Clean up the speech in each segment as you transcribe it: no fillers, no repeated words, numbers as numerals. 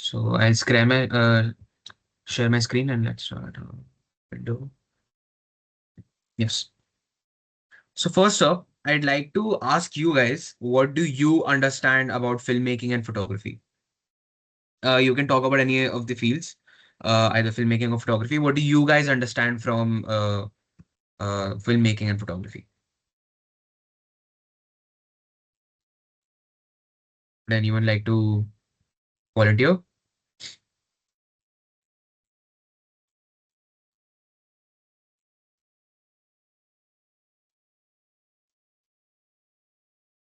So I'll share my screen and let's start. Window. Yes. So first up, I'd like to ask you guys, what do you understand about filmmaking and photography? You can talk about any of the fields, either filmmaking or photography. What do you guys understand from filmmaking and photography? Would anyone like to volunteer?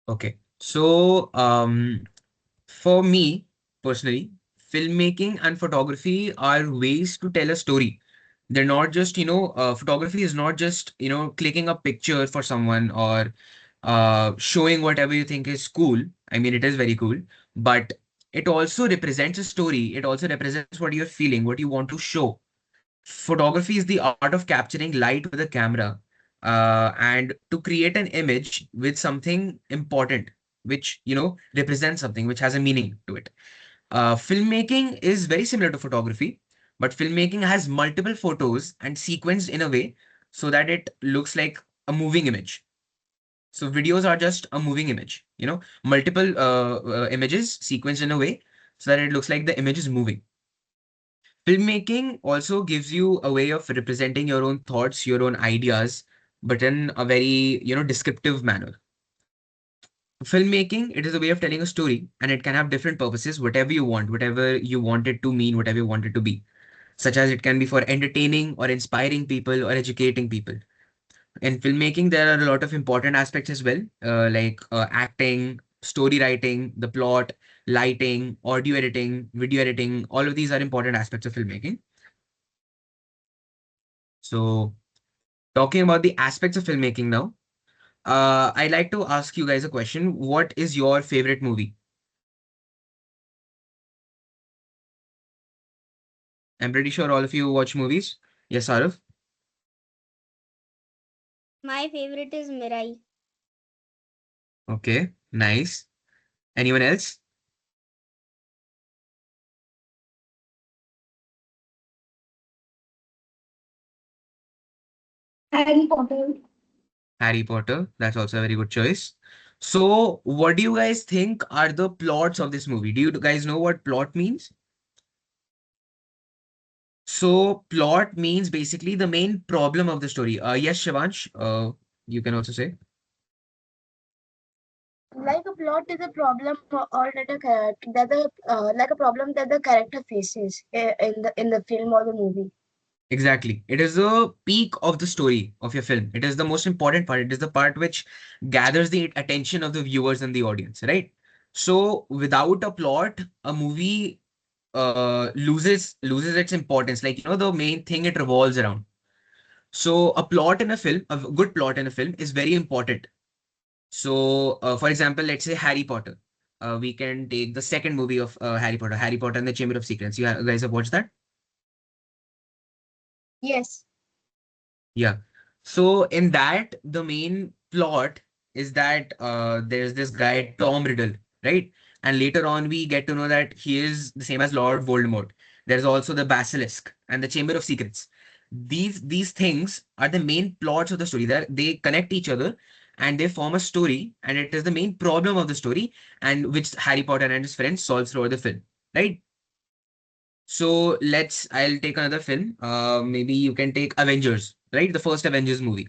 Okay. So for me personally, filmmaking and photography are ways to tell a story. They're not just, photography is not just, clicking a picture for someone or showing whatever you think is cool. I mean, it is very cool, but it also represents a story. It also represents what you're feeling, what you want to show. Photography is the art of capturing light with a camera and to create an image with something important, which, represents something, which has a meaning to it. Filmmaking is very similar to photography, but filmmaking has multiple photos and sequenced in a way so that it looks like a moving image. So videos are just a moving image, multiple images sequenced in a way so that it looks like the image is moving. Filmmaking also gives you a way of representing your own thoughts, your own ideas, but in a very, descriptive manner. Filmmaking, it is a way of telling a story and it can have different purposes, whatever you want it to mean, whatever you want it to be, such as it can be for entertaining or inspiring people or educating people. In filmmaking, there are a lot of important aspects as well, like acting, story writing, the plot, lighting, audio editing, video editing. All of these are important aspects of filmmaking. So, talking about the aspects of filmmaking now, I'd like to ask you guys a question. What is your favorite movie? I'm pretty sure all of you watch movies. Yes, Arav? My favorite is Mirai. Okay, nice. Anyone else? Harry Potter. Harry Potter. That's also a very good choice. So, what do you guys think are the plots of this movie? Do you guys know what plot means? So, plot means basically the main problem of the story. Yes, Shivansh, you can also say. Like a plot is a problem or like a problem that the character faces in the film or the movie. Exactly. It is the peak of the story of your film. It is the most important part. It is the part which gathers the attention of the viewers and the audience, right? So, without a plot, a movie loses its importance. Like, the main thing it revolves around. So, a good plot in a film is very important. So, for example, let's say Harry Potter. We can take the second movie of Harry Potter and the Chamber of Secrets. Guys have watched that? Yes. Yeah. So in that, the main plot is that there's this guy, Tom Riddle, right? And later on, we get to know that he is the same as Lord Voldemort. There's also the Basilisk and the Chamber of Secrets. These things are the main plots of the story. That they connect each other and they form a story, and it is the main problem of the story, and which Harry Potter and his friends solve throughout the film, right? So I'll take another film. Maybe you can take Avengers, right? The first Avengers movie.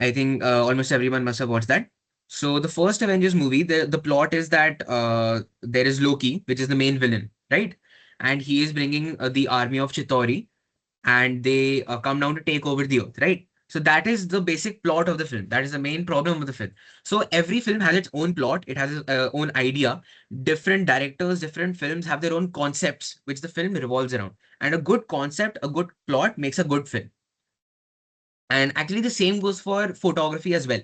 I think almost everyone must have watched that. So the first Avengers movie, the plot is that there is Loki, which is the main villain, right? And he is bringing the army of Chitauri, and they come down to take over the earth, right? So that is the basic plot of the film. That is the main problem of the film. So every film has its own plot. It has its own idea. Different directors, different films have their own concepts, which the film revolves around. And a good concept, a good plot makes a good film. And actually, the same goes for photography as well.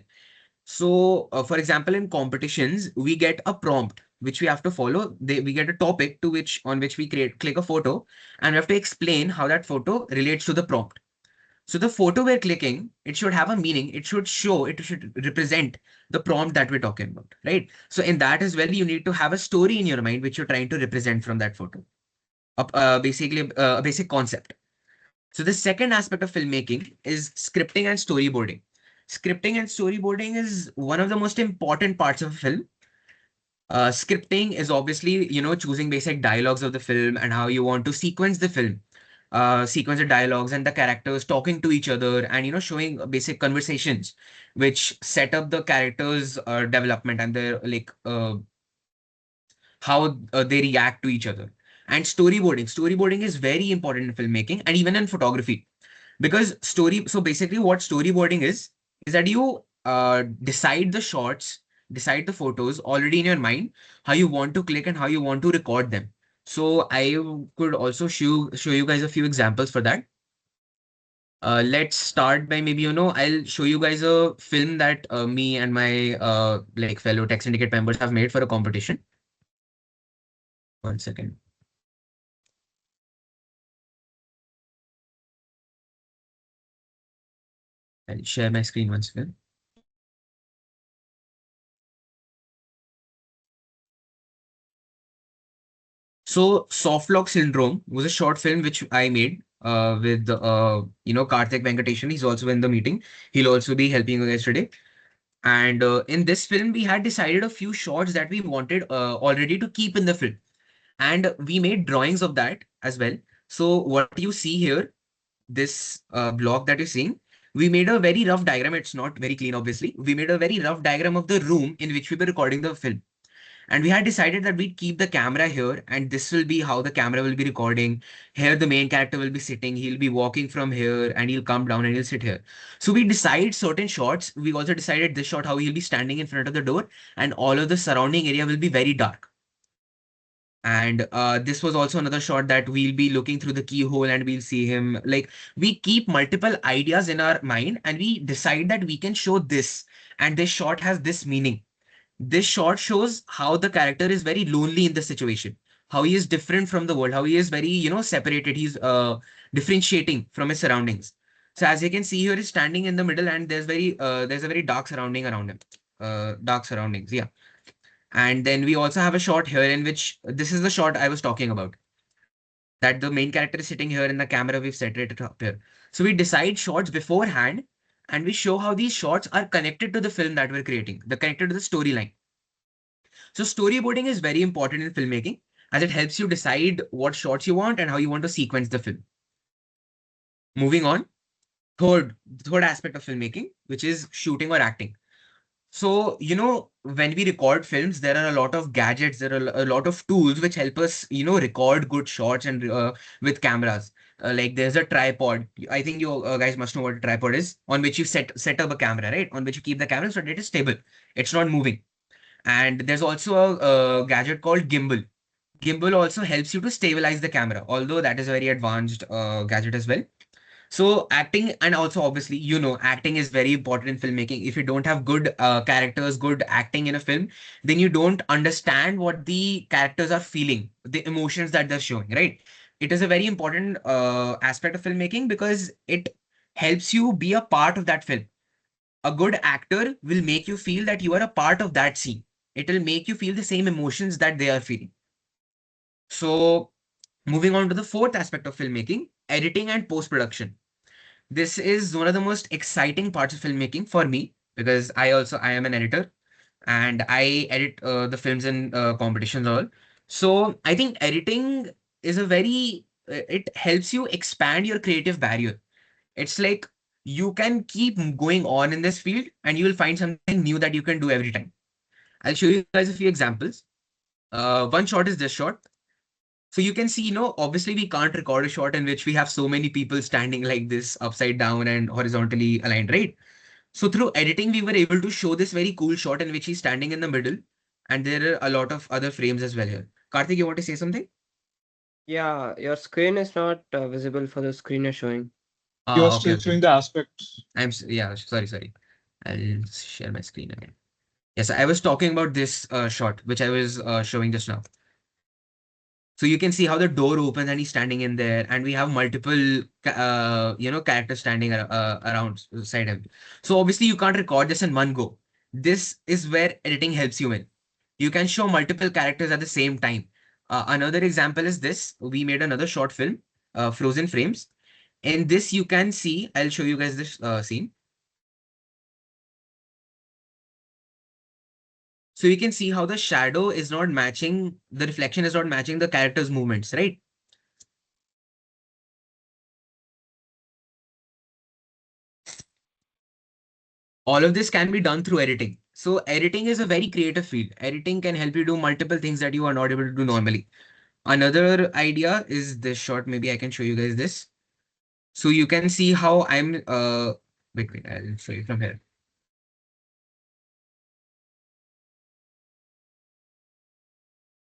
So, for example, in competitions, we get a prompt which we have to follow. We get a topic to which on which we click a photo, and we have to explain how that photo relates to the prompt. So the photo we're clicking, it should have a meaning. It should show, it should represent the prompt that we're talking about, right? So in that as well, you need to have a story in your mind which you're trying to represent from that photo. Basically, a basic concept. So the second aspect of filmmaking is scripting and storyboarding. Scripting and storyboarding is one of the most important parts of a film. Scripting is obviously, choosing basic dialogues of the film and how you want to sequence the film, sequence of dialogues and the characters talking to each other, and showing basic conversations which set up the characters development and their how they react to each other. And storyboarding is very important in filmmaking and even in photography, because so basically what storyboarding is that you decide the shots, decide the photos already in your mind, how you want to click and how you want to record them. So I could also show you guys a few examples for that. Let's start by maybe, I'll show you guys a film that me and my fellow Tech Syndicate members have made for a competition. One second. I'll share my screen once again. So, Soft Lock Syndrome was a short film which I made with Karthik Venkateswaran. He's also in the meeting. He'll also be helping you guys today. And in this film, we had decided a few shots that we wanted already to keep in the film, and we made drawings of that as well. So what you see here, this block that you're seeing, we made a very rough diagram. It's not very clean, obviously. We made a very rough diagram of the room in which we were recording the film, and we had decided that we'd keep the camera here, and this will be how the camera will be recording. Here the main character will be sitting, he'll be walking from here and he'll come down and he'll sit here. So we decide certain shots. We also decided this shot how he'll be standing in front of the door, and all of the surrounding area will be very dark. And this was also another shot that we'll be looking through the keyhole and we'll see him. Like, we keep multiple ideas in our mind and we decide that we can show this, and this shot has this meaning. This short shows how the character is very lonely in the situation, how he is different from the world, how he is very, separated. He's differentiating from his surroundings. So as you can see here, he's standing in the middle, and there's a very dark surrounding around him. Dark surroundings, yeah. And then we also have a shot here in which this is the shot I was talking about. That the main character is sitting here in the camera, we've set it up here. So we decide shots beforehand, and we show how these shots are connected to the film that we're creating. They're connected to the storyline. So storyboarding is very important in filmmaking, as it helps you decide what shots you want and how you want to sequence the film. Moving on, third aspect of filmmaking, which is shooting or acting. So, when we record films, there are a lot of gadgets, there are a lot of tools which help us, record good shots and with cameras. Like there's a tripod. I think you guys must know what a tripod is, on which you set up a camera, right? On which you keep the camera so that it is stable. It's not moving. And there's also a gadget called gimbal. Gimbal also helps you to stabilize the camera, although that is a very advanced gadget as well. So acting, and also obviously, acting is very important in filmmaking. If you don't have good characters, good acting in a film, then you don't understand what the characters are feeling, the emotions that they're showing, right? It is a very important aspect of filmmaking because it helps you be a part of that film. A good actor will make you feel that you are a part of that scene. It will make you feel the same emotions that they are feeling. So, moving on to the fourth aspect of filmmaking, editing and post production. This is one of the most exciting parts of filmmaking for me, because I am an editor and I edit the films and competitions all. So I think editing is a very it helps you expand your creative barrier. It's like you can keep going on in this field and you will find something new that you can do every time. I'll show you guys a few examples. One shot is this shot. So you can see, obviously we can't record a shot in which we have so many people standing like this, upside down and horizontally aligned, right? So through editing, we were able to show this very cool shot in which he's standing in the middle, and there are a lot of other frames as well here. Karthik, you want to say something? Yeah, your screen is not visible for the screen you're showing. You are Okay, still okay. showing the aspects. Yeah, sorry. I'll share my screen again. Yes, I was talking about this shot, which I was showing just now. So you can see how the door opens and he's standing in there, and we have multiple, characters standing around beside him. So obviously you can't record this in one go. This is where editing helps you in. You can show multiple characters at the same time. Another example is this. We made another short film, Frozen Frames. In this, you can see, I'll show you guys this scene. So you can see how the shadow is not matching, the reflection is not matching the character's movements, right? All of this can be done through editing. So editing is a very creative field. Editing can help you do multiple things that you are not able to do normally. Another idea is this shot. Maybe I can show you guys this. So you can see how wait, I'll show you from here.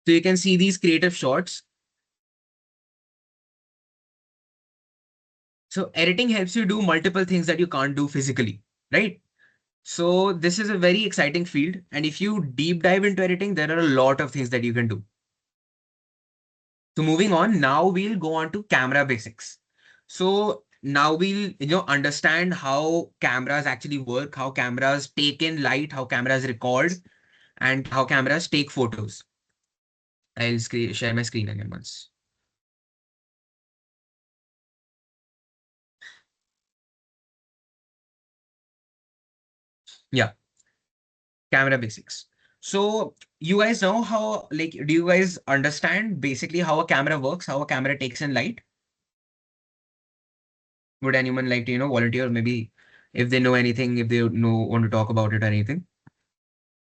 So you can see these creative shots. So editing helps you do multiple things that you can't do physically, right? So this is a very exciting field. And if you deep dive into editing, there are a lot of things that you can do. So moving on, now we'll go on to camera basics. So now we'll understand how cameras actually work, how cameras take in light, how cameras record, and how cameras take photos. I'll share my screen again once. Yeah, camera basics. So you guys know how, like, do you guys understand basically how a camera works, how a camera takes in light? Would anyone like to, volunteer, maybe if they know anything, if they want to talk about it or anything?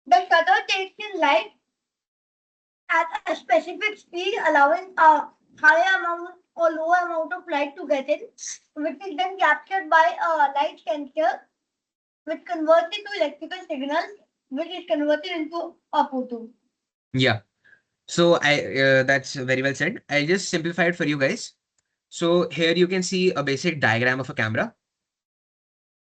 The shutter takes in light at a specific speed, allowing a higher amount or lower amount of light to get in, which is then captured by a light sensor, which converts it to electrical signals, which is converted into a photo. Yeah. So that's very well said. I'll just simplify it for you guys. So here you can see a basic diagram of a camera.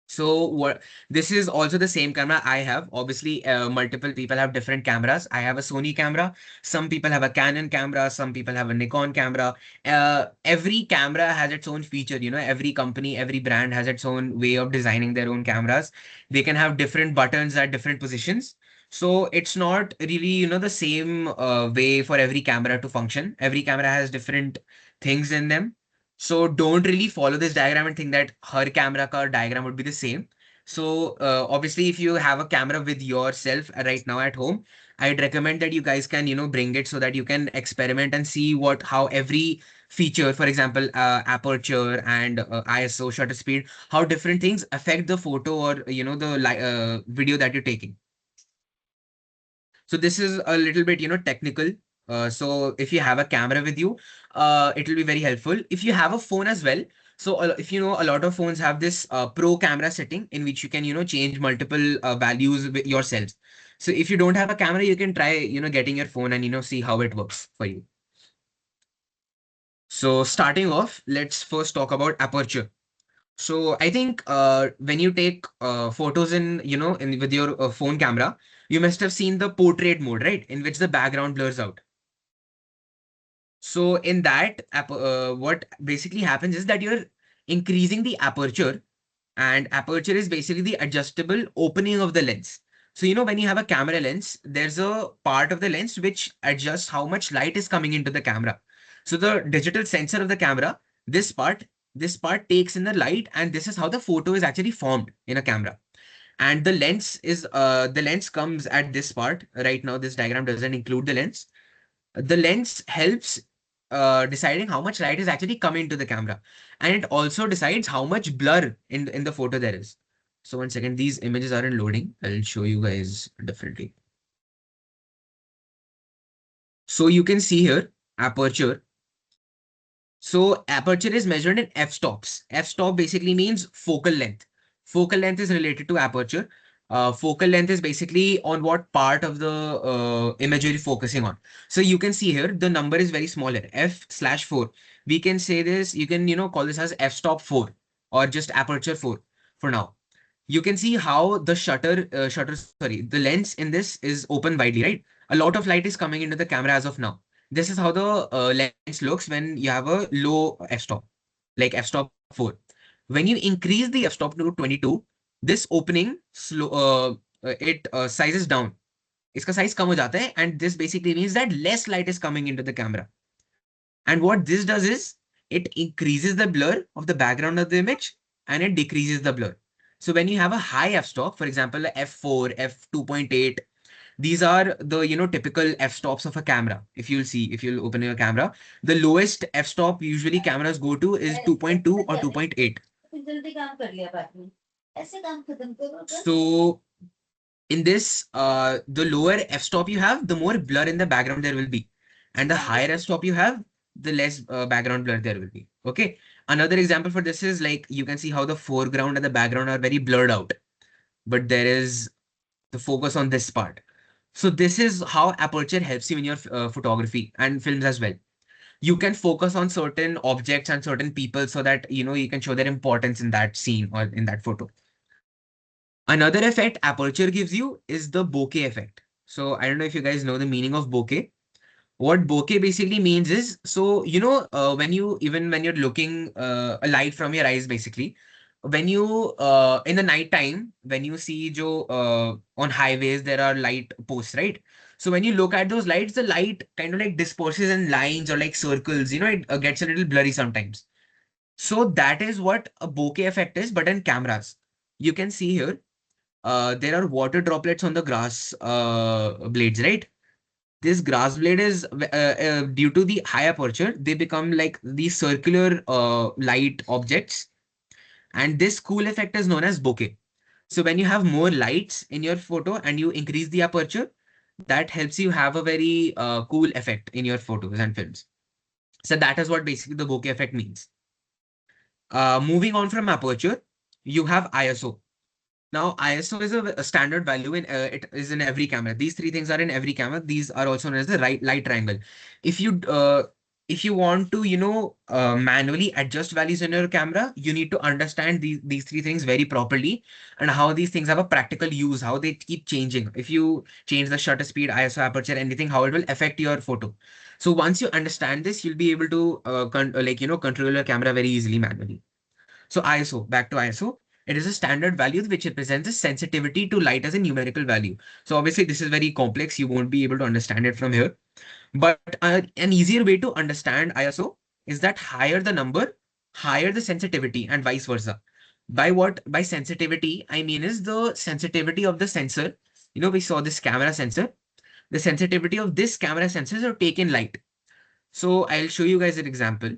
So what this is also the same camera I have. Obviously, multiple people have different cameras. I have a Sony camera. Some people have a Canon camera. Some people have a Nikon camera. Every camera has its own feature. Every company, every brand has its own way of designing their own cameras. They can have different buttons at different positions. So it's not really, the same way for every camera to function. Every camera has different things in them. So don't really follow this diagram and think that her camera ka diagram would be the same. So obviously, if you have a camera with yourself right now at home, I'd recommend that you guys can, bring it so that you can experiment and see how every feature, for example, aperture and ISO, shutter speed, how different things affect the photo or, the video that you're taking. So this is a little bit, technical. So if you have a camera with you, it will be very helpful. If you have a phone as well, so if a lot of phones have this pro camera setting in which you can, change multiple values with yourselves. So if you don't have a camera, you can try, getting your phone and, see how it works for you. So starting off, let's first talk about aperture. So I think when you take photos with your phone camera, you must have seen the portrait mode, right? In which the background blurs out. So in that what basically happens is that you're increasing the aperture, and aperture is basically the adjustable opening of the lens. So when you have a camera lens, there's a part of the lens which adjusts how much light is coming into the camera. So the digital sensor of the camera, this part, this part takes in the light, and this is how the photo is actually formed in a camera. And the lens comes at this part. Right now, this diagram doesn't include the lens. The lens helps deciding how much light is actually coming to the camera, and it also decides how much blur in the photo there is. So one second, these images aren't loading. I'll show you guys differently. So you can see here aperture. So aperture is measured in f-stops. F-stop basically means focal length. Focal length is related to aperture. Focal length is basically on what part of the image you're focusing on. So you can see here the number is very small here, f/4. We can say this, you can call this as f-stop 4 or just aperture 4 for now. You can see how the the lens in this is open widely, right? A lot of light is coming into the camera as of now. This is how the lens looks when you have a low f-stop, like f-stop 4. When you increase the f-stop to 22, this opening slow it sizes down. इसका size कम हो जाता है, and this basically means that less light is coming into the camera. And what this does is it increases the blur of the background of the image and it decreases the blur. So when you have a high f-stop, for example, f4, f2.8, these are the typical f-stops of a camera. If you'll see, if you'll open your camera, the lowest f-stop usually cameras go to is 2.2 or 2.8. So in this, the lower f-stop you have, the more blur in the background there will be. And the higher f-stop you have, the less background blur there will be. Okay. Another example for this is like you can see how the foreground and the background are very blurred out, but there is the focus on this part. So this is how aperture helps you in your photography and films as well. You can focus on certain objects and certain people so that you can show their importance in that scene or in that photo. Another effect aperture gives you is the bokeh effect. So I don't know if you guys know the meaning of bokeh. What bokeh basically means is, so when you're looking a light from your eyes, basically, when you in the night time, when you see on highways there are light posts, right? So when you look at those lights, the light kind of like disperses in lines or like circles. It gets a little blurry sometimes. So that is what a bokeh effect is, but in cameras. You can see here, there are water droplets on the grass blades, right? This grass blade is due to the high aperture, they become like these circular light objects, and this cool effect is known as bokeh. So when you have more lights in your photo and you increase the aperture, that helps you have a very cool effect in your photos and films. So that is what basically the bokeh effect means. Moving on from aperture, you have ISO. Now, ISO is a standard value in it is in every camera. These three things are in every camera. These are also known as the light triangle. If you if you want to manually adjust values in your camera, you need to understand these three things very properly and how these things have a practical use, how they keep changing. If you change the shutter speed, ISO, aperture, anything, how it will affect your photo. So once you understand this, you'll be able to control your camera very easily manually. So ISO, back to ISO. It is a standard value which represents the sensitivity to light as a numerical value. So obviously this is very complex. You won't be able to understand it from here. But an easier way to understand ISO is that higher the number, higher the sensitivity and vice versa. By what? By sensitivity, I mean is the sensitivity of the sensor. We saw this camera sensor. The sensitivity of this camera sensor to take in light. So I'll show you guys an example.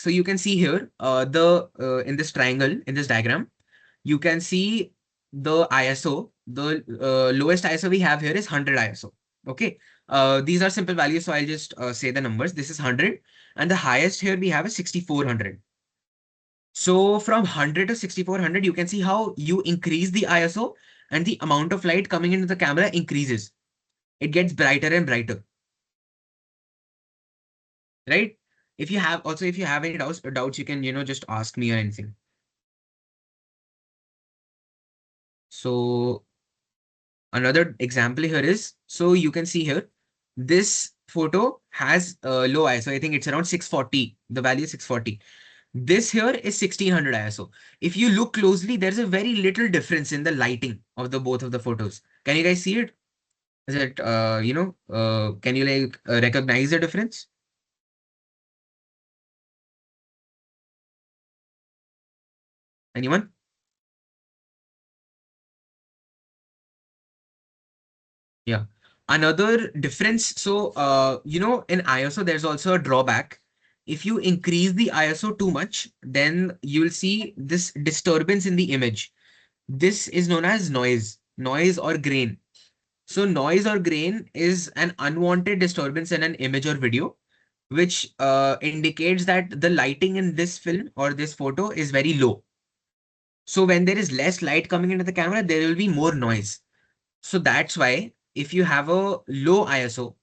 So you can see here, in this triangle, in this diagram, you can see the ISO. The lowest ISO we have here is 100 ISO. Okay. These are simple values, so I'll just say the numbers. This is 100, and the highest here we have is 6400. So from 100 to 6400, you can see how you increase the ISO and the amount of light coming into the camera increases. It gets brighter and brighter, right? If you have any doubts, you can, just ask me or anything. So another example here is, so you can see here, this photo has low ISO. I think it's around 640. The value is 640. This here is 1600 ISO. If you look closely, there's a very little difference in the lighting of the both of the photos. Can you guys see it? Is it, can you recognize the difference? Anyone? Yeah. Another difference. So, in ISO, there's also a drawback. If you increase the ISO too much, then you'll see this disturbance in the image. This is known as noise or grain. So noise or grain is an unwanted disturbance in an image or video, which indicates that the lighting in this film or this photo is very low. So when there is less light coming into the camera, there will be more noise. So that's why if you have a low ISO,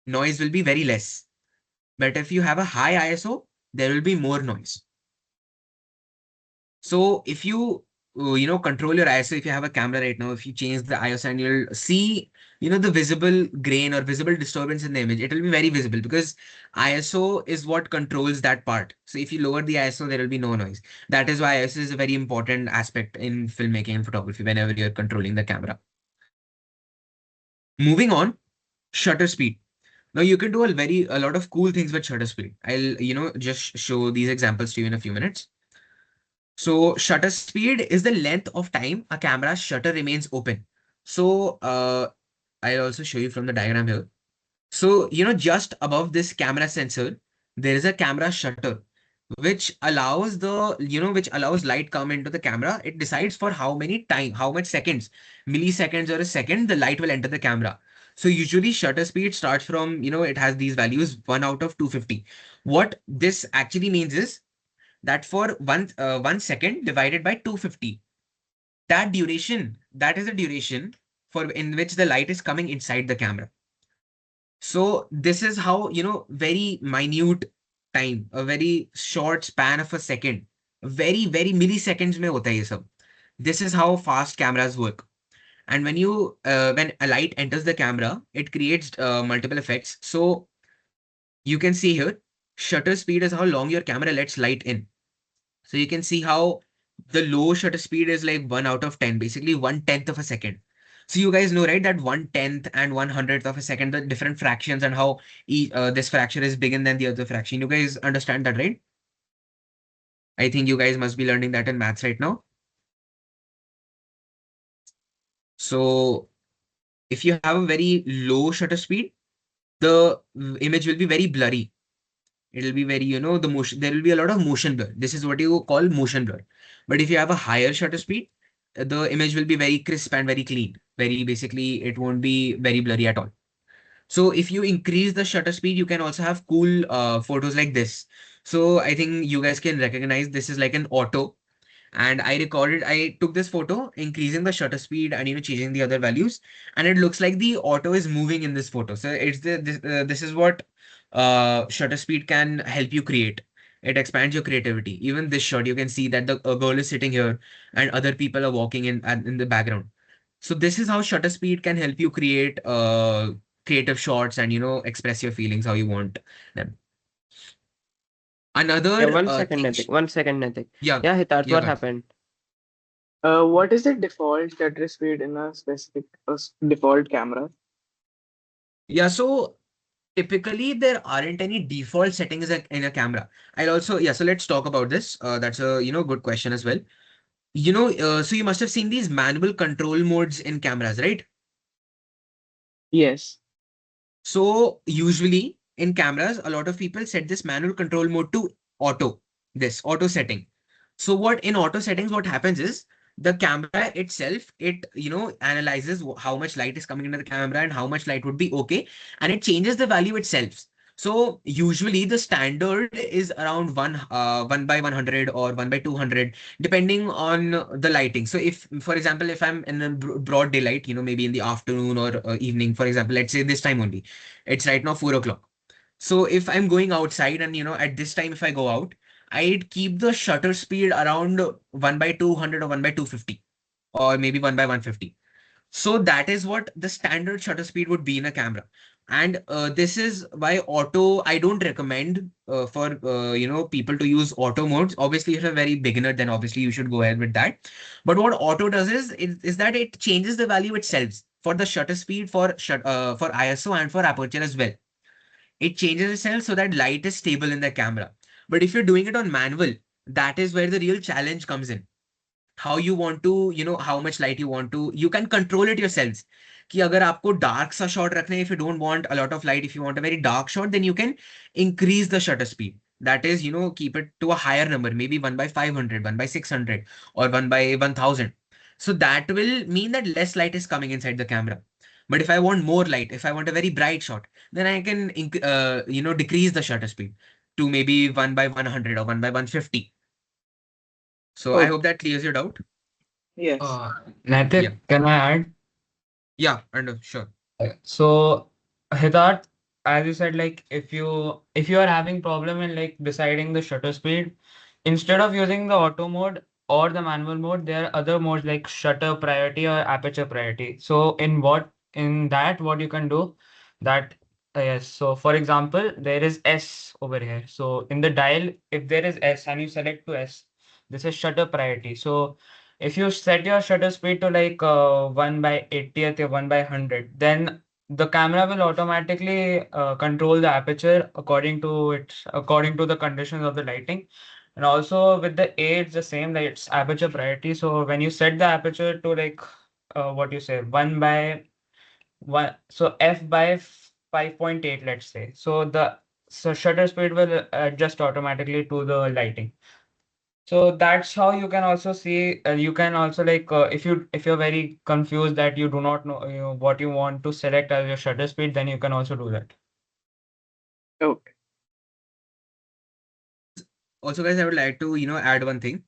noise will be very less. But if you have a high ISO, there will be more noise. So if you control your ISO, if you have a camera right now, if you change the ISO and you'll see, the visible grain or visible disturbance in the image, it will be very visible because ISO is what controls that part. So if you lower the ISO, there will be no noise. That is why ISO is a very important aspect in filmmaking and photography whenever you're controlling the camera. Moving on, shutter speed. Now you can do a lot of cool things with shutter speed. I'll, just show these examples to you in a few minutes. So shutter speed is the length of time a camera's shutter remains open. So I'll also show you from the diagram here. So, just above this camera sensor, there is a camera shutter, which allows light come into the camera. It decides for how much seconds, milliseconds or a second, the light will enter the camera. So usually shutter speed starts from, it has these values 1 out of 250. What this actually means is that for 1 second divided by 250, that is the duration for in which the light is coming inside the camera. So this is how, very minute time, a very short span of a second, very, very milliseconds mein hota hai ye sab. This is how fast cameras work. And when a light enters the camera, it creates multiple effects. So you can see here, shutter speed is how long your camera lets light in. So you can see how the low shutter speed is like 1 out of 10, basically 1/10 of a second. So you guys know, right, that 1/10 and 1/100th of a second, the different fractions and how this fraction is bigger than the other fraction. You guys understand that, right? I think you guys must be learning that in maths right now. So if you have a very low shutter speed, the image will be very blurry. It'll be very, the motion, there will be a lot of motion blur. This is what you call motion blur. But if you have a higher shutter speed, the image will be very crisp and very clean. Very basically, it won't be very blurry at all. So if you increase the shutter speed, you can also have cool photos like this. So I think you guys can recognize this is like an auto, and I took this photo increasing the shutter speed and changing the other values, and it looks like the auto is moving in this photo. So this is what shutter speed can help you create. It expands your creativity. Even this shot, you can see that the a girl is sitting here and other people are walking in the background. So this is how shutter speed can help you create creative shots and express your feelings how you want them. Yeah, Another one second, thing, Naitik. 1 second, Naitik. yeah, Yeah, Hitarth, yeah, what guys. happened? What is the default shutter speed in a specific default camera? Yeah, so typically there aren't any default settings in a camera. I'll also, yeah, so let's talk about this. That's a, good question as well. So you must have seen these manual control modes in cameras, right? Yes. So usually in cameras, a lot of people set this manual control mode to auto, this auto setting. So what in auto settings, what happens is the camera itself, it, analyzes how much light is coming into the camera and how much light would be okay. And it changes the value itself. So usually the standard is around 1 by 100 or 1 by 200, depending on the lighting. So if, for example, if I'm in a broad daylight, maybe in the afternoon or evening, for example, let's say this time only, it's right now 4 o'clock. So if I'm going outside and at this time if I go out, I'd keep the shutter speed around 1 by 200 or 1 by 250 or maybe 1 by 150. So that is what the standard shutter speed would be in a camera. And this is why auto, I don't recommend for people to use auto modes. Obviously, if you're a very beginner, then obviously you should go ahead with that. But what auto does is that it changes the value itself for the shutter speed for ISO and for aperture as well. It changes itself so that light is stable in the camera. But if you're doing it on manual, that is where the real challenge comes in. How you want to, how much light you want to, you can control it yourselves. कि अगर आपको dark सा shot रखना है, if you don't want a lot of light, if you want a very dark shot, then you can increase the shutter speed. That is, keep it to a higher number, maybe 1 by 500, 1 by 600, or 1 by 1000. So that will mean that less light is coming inside the camera. But if I want more light, if I want a very bright shot, then I can, decrease the shutter speed to maybe 1 by 100 or 1 by 150. So I Oh, hope that clears your doubt. yes. Uh, Yeah. Naitik, can I add? Yeah, and sure. So, Hidat, as you said, like if you are having problem in like deciding the shutter speed, instead of using the auto mode, or the manual mode, there are other modes like shutter priority or aperture priority. So in that what you can do that yes. So for example, there is S over here. So in the dial, if there is S and you select to S, this is shutter priority. So if you set your shutter speed to like 1 by 80th or 1 by 100, then the camera will automatically control the aperture according to the conditions of the lighting. And also with the A, it's the same, like it's aperture priority. So when you set the aperture to like what you say, 1 by 1, so f by 5.8, let's say. So the shutter speed will adjust automatically to the lighting. So that's how you can also see. You can also like if you're very confused that you do not know, what you want to select as your shutter speed, then you can also do that. Okay. Also, guys, I would like to, add one thing.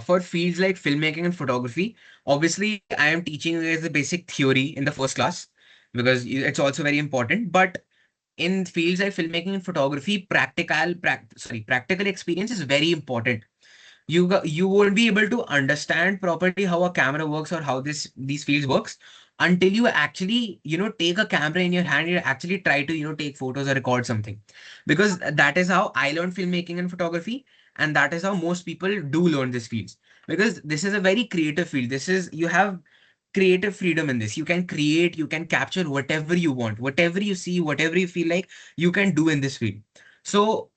For fields like filmmaking and photography, obviously, I am teaching you guys the basic theory in the first class because it's also very important. But in fields like filmmaking and photography, practical experience is very important. You won't be able to understand properly how a camera works or how these fields works until you actually take a camera in your hand. You actually try to take photos or record something, because that is how I learned filmmaking and photography, and that is how most people do learn these fields, because this is a very creative field. This is You have creative freedom in this. You can create, you can capture whatever you want, whatever you see, whatever you feel like, you can do in this field. So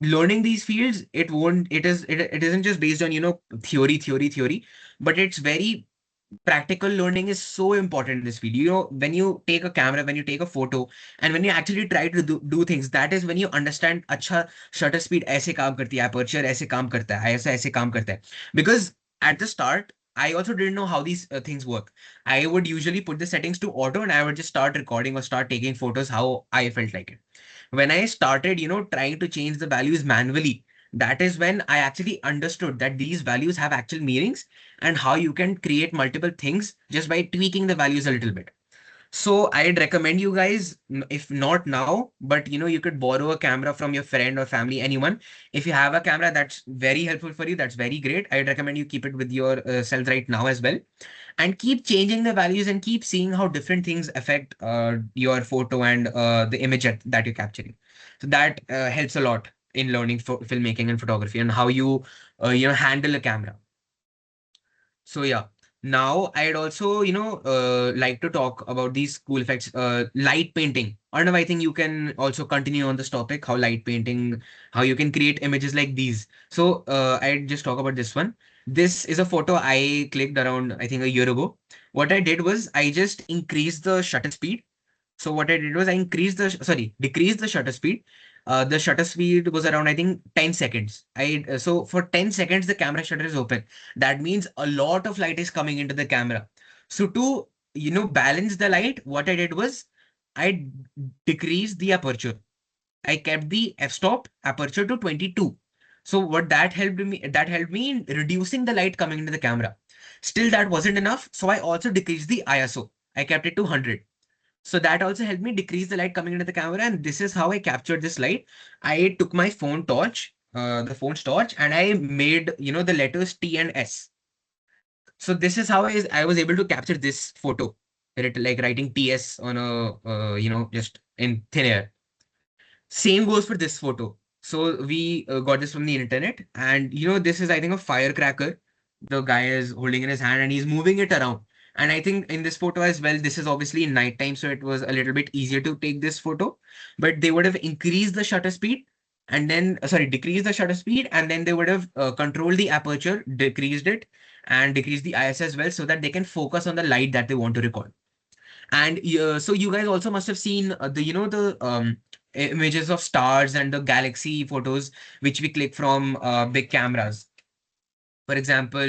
learning these fields, it isn't just based on theory, but it's very practical. Learning is so important in this field. When you take a camera, when you take a photo, and when you actually try to do things, that is when you understand, अच्छा, shutter speed ऐसे काम करती है, aperture ऐसे काम करता है, ऐसा ऐसे काम करता है. Because at the start, I also didn't know how these things work. I would usually put the settings to auto and I would just start recording or start taking photos how I felt like it. When I started, trying to change the values manually, that is when I actually understood that these values have actual meanings and how you can create multiple things just by tweaking the values a little bit. So I'd recommend you guys, if not now, but you could borrow a camera from your friend or family, anyone. If you have a camera, that's very helpful for you. That's very great. I'd recommend you keep it with your self right now as well, and keep changing the values and keep seeing how different things affect your photo and the image that you're capturing. So that helps a lot in learning filmmaking and photography, and how you handle a camera. So yeah, now I'd also like to talk about these cool effects. Light painting. Arnav, I think you can also continue on this topic, how light painting, how you can create images like these. So I'd just talk about this one. This is a photo I clicked around, I think, a year ago. What I did was I just increased the shutter speed. So what I did was I decreased the shutter speed. The shutter speed was around, I think, 10 seconds. So for 10 seconds the camera shutter is open. That means a lot of light is coming into the camera. So to balance the light, what I did was I decreased the aperture. I kept the f-stop aperture to 22. So what that helped me in reducing the light coming into the camera. Still that wasn't enough, so I also decreased the ISO. I kept it to 100. So that also helped me decrease the light coming into the camera. And this is how I captured this light. I took my the phone's torch, and I made, the letters T and S. So this is how I was able to capture this photo, like writing TS on just in thin air. Same goes for this photo. So we got this from the internet, and this is, I think, a firecracker. The guy is holding in his hand and he's moving it around. And I think in this photo as well, this is obviously in nighttime, so it was a little bit easier to take this photo. But they would have increased the shutter speed, and then decreased the shutter speed, and then they would have controlled the aperture, decreased it, and decreased the IS as well, so that they can focus on the light that they want to record. And so you guys also must have seen the images of stars and the galaxy photos which we click from big cameras. For example,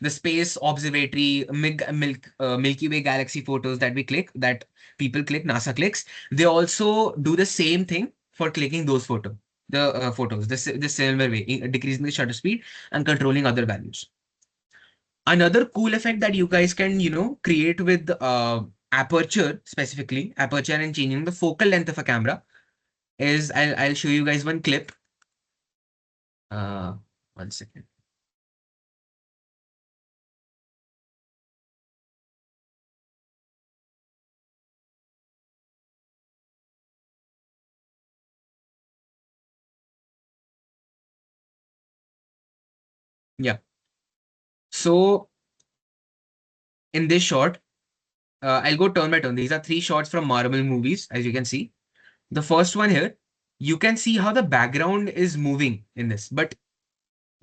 the space observatory, Milky Way galaxy photos that people click, NASA clicks. They also do the same thing for clicking those photos, the similar way, decreasing the shutter speed and controlling other values. Another cool effect that you guys can create with aperture and changing the focal length of a camera is, I'll show you guys one clip. uh 1 second. Yeah. So in this shot, I'll go turn by turn. These are three shots from Marvel movies, as you can see. The first one here, you can see how the background is moving in this, but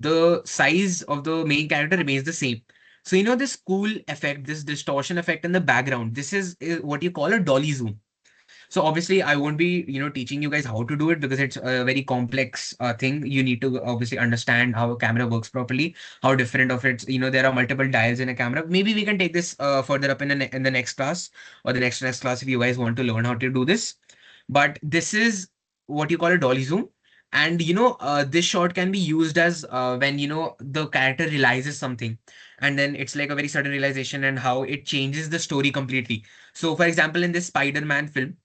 the size of the main character remains the same. So you know this cool effect, this distortion effect in the background. This is what you call a dolly zoom. So obviously, I won't be teaching you guys how to do it because it's a very complex thing. You need to obviously understand how a camera works properly, how different of it. There are multiple dials in a camera. Maybe we can take this further up in in the next class or the next class if you guys want to learn how to do this. But this is what you call a dolly zoom. And this shot can be used as when the character realizes something, and then it's like a very sudden realization and how it changes the story completely. So, for example, in this Spider-Man film,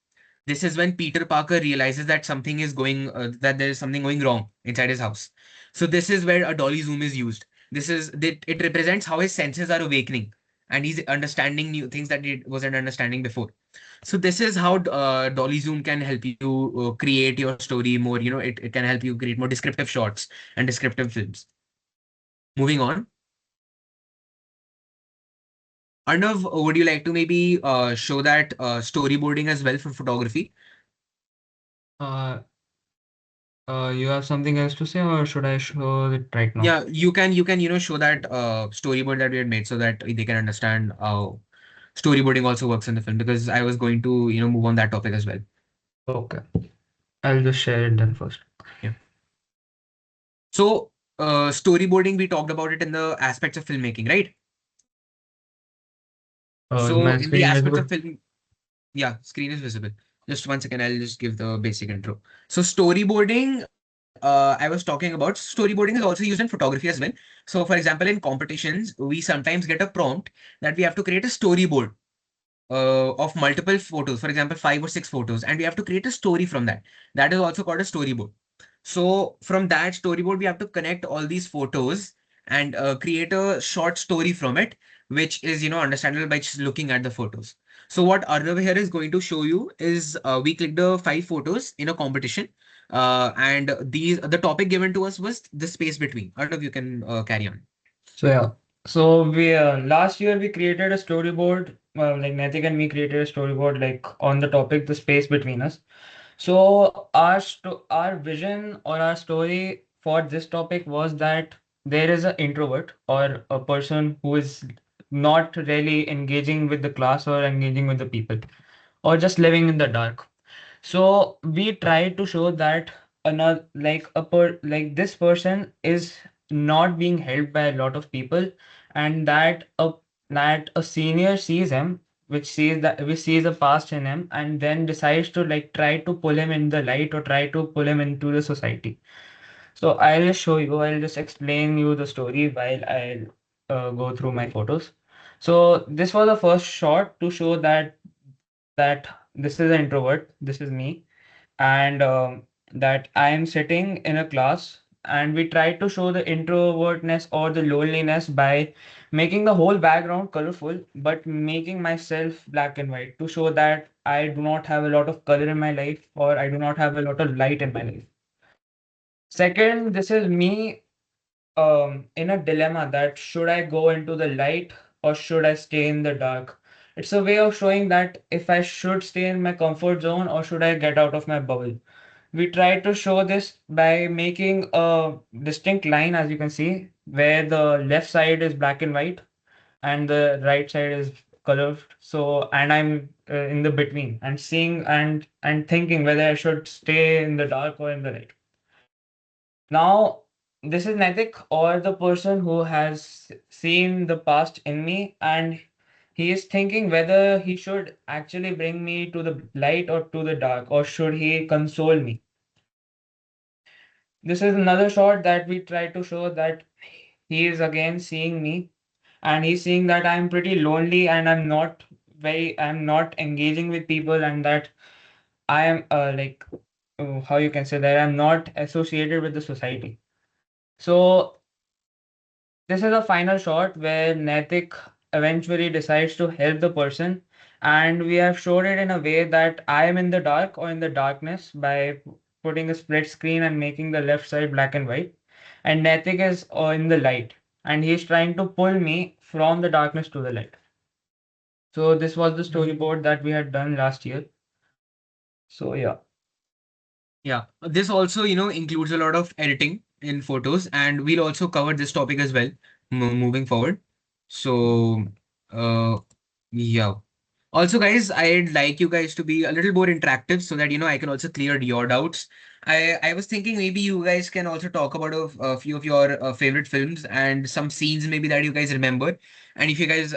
this is when Peter Parker realizes that that there is something going wrong inside his house. So this is where a dolly zoom is used. It represents how his senses are awakening and he's understanding new things that he wasn't understanding before. So this is how dolly zoom can help you create your story more. It can help you create more descriptive shots and descriptive films. Moving on. Arnav, would you like to maybe show that storyboarding as well for photography? Uh, you have something else to say, or should I show it right now? Yeah, you can show that storyboard that we had made so that they can understand how storyboarding also works in the film, because I was going to move on that topic as well. Okay, I'll just share it then first. Yeah. So storyboarding, we talked about it in the aspects of filmmaking, right? So My in the screen aspects visible. of film, yeah, screen is visible. Just 1 second, I'll just give the basic intro. So storyboarding, I was talking about, storyboarding is also used in photography as well. So for example, in competitions, we sometimes get a prompt that we have to create a storyboard of multiple photos, for example, 5 or 6 photos, and we have to create a story from that. That is also called a storyboard. So from that storyboard, we have to connect all these photos and create a short story from it, which is understandable by just looking at the photos. So what Arnav here is going to show you is we clicked the 5 photos in a competition, and the topic given to us was the space between. Arnav, you can carry on. So yeah, so we last year we created a storyboard. Like Naitik and me created a storyboard like on the topic the space between us. So our vision or our story for this topic was that there is an introvert or a person who is not really engaging with the class or engaging with the people or just living in the dark. So we try to show that another like this person is not being helped by a lot of people, and that a senior sees him, which sees a past in him, and then decides to like try to pull him in the light or try to pull him into the society. So I'll just show you. I'll just explain you the story while I'll go through my photos. So this was the first shot to show that this is an introvert. This is me, and that I am sitting in a class, and we try to show the introvertness or the loneliness by making the whole background colorful, but making myself black and white to show that I do not have a lot of color in my life or I do not have a lot of light in my life. Second, this is me in a dilemma that should I go into the light or should I stay in the dark? It's a way of showing that if I should stay in my comfort zone or should I get out of my bubble. We try to show this by making a distinct line, as you can see, where the left side is black and white and the right side is colored. So, and I'm in the between and seeing and thinking whether I should stay in the dark or in the light. Now, this is Naitik or the person who has seen the past in me, and he is thinking whether he should actually bring me to the light or to the dark, or should he console me. This is another shot that we try to show that he is again seeing me, and he's seeing that I'm pretty lonely and I'm not engaging with people, and that I am how you can say that I'm not associated with the society. So this is a final shot where Naitik eventually decides to help the person, and we have showed it in a way that I am in the dark or in the darkness by putting a split screen and making the left side black and white. and Naitik is in the light, and he's trying to pull me from the darkness to the light. So this was the storyboard that we had done last year. So yeah. Yeah, this also, includes a lot of editing in photos, and we'll also cover this topic as well moving forward. So, uh, yeah. Also, guys, I'd like you guys to be a little more interactive so that I can also clear your doubts. I was thinking maybe you guys can also talk about a few of your favorite films and some scenes maybe that you guys remember. And if you guys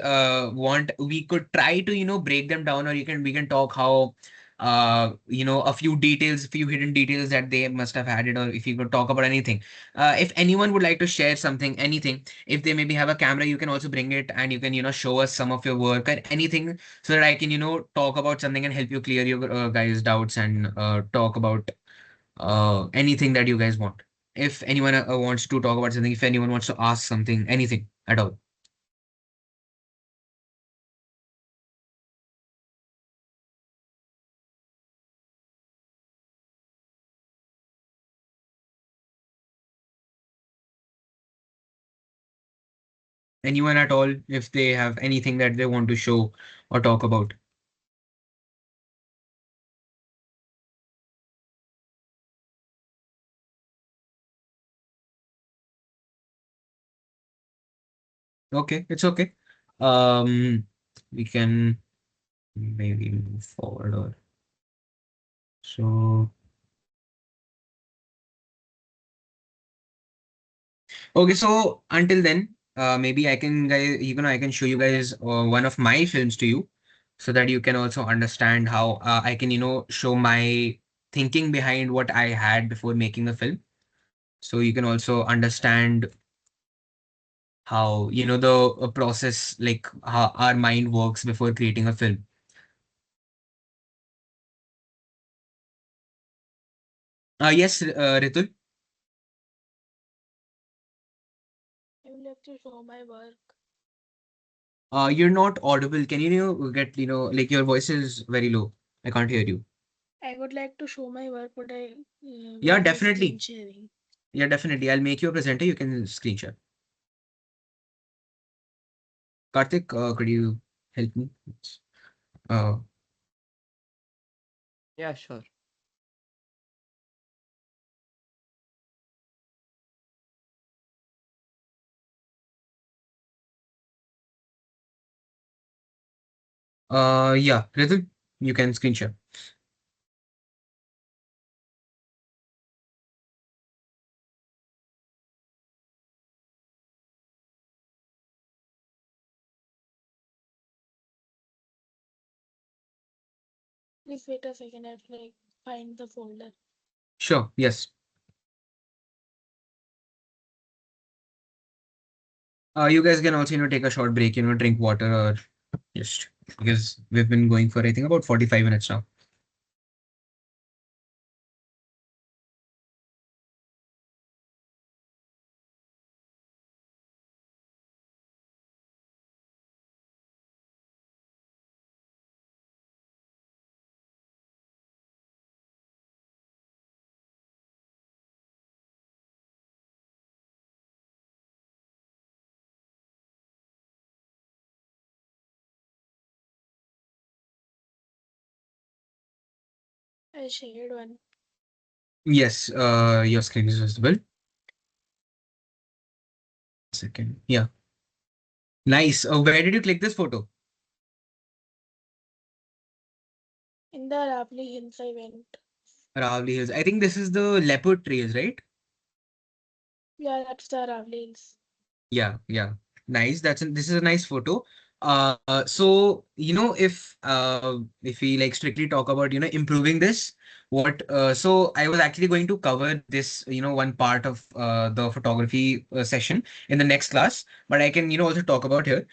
want, we could try to break them down, or we can talk how a few details, few hidden details that they must have had it, or if you could talk about anything. If anyone would like to share something, anything, if they maybe have a camera, you can also bring it and you can show us some of your work or anything so that I can, talk about something and help you clear your guys' doubts and talk about anything that you guys want. If anyone wants to talk about something, if anyone wants to ask something, anything at all. Anyone at all, if they have anything that they want to show or talk about. Okay, it's okay. Um, we can maybe move forward or so. Okay, so until then, maybe I can guys, I can show you guys one of my films to you, so that you can also understand how I can, show my thinking behind what I had before making the film. So you can also understand how, the process, like how our mind works before creating a film. Yes, Ritul, I would like to show my work. you're not audible. Can get, like your voice is very low. I can't hear you. I would like to show my work, but I Yeah, will be screen definitely. sharing. Yeah, definitely. I'll make you a presenter. You can screen share. Karthik, could you help me? Uh, Yeah, sure. yeah, Ritul, you can screen share. Please wait a second. I have to like find the folder. Sure, yes. You guys can also, take a short break, drink water or just because we've been going for, I think, about 45 minutes now. I shared one. Yes, your screen is visible. Second. Yeah. Nice. Where did you click this photo? In the Ravli Hills, I went. Ravli Hills. I think this is the leopard trails, right? Yeah, that's the Ravli Hills. Yeah, yeah. Nice. This is a nice photo. So if we like strictly talk about improving this, what so I was actually going to cover this one part of the photography session in the next class, but I can also talk about here.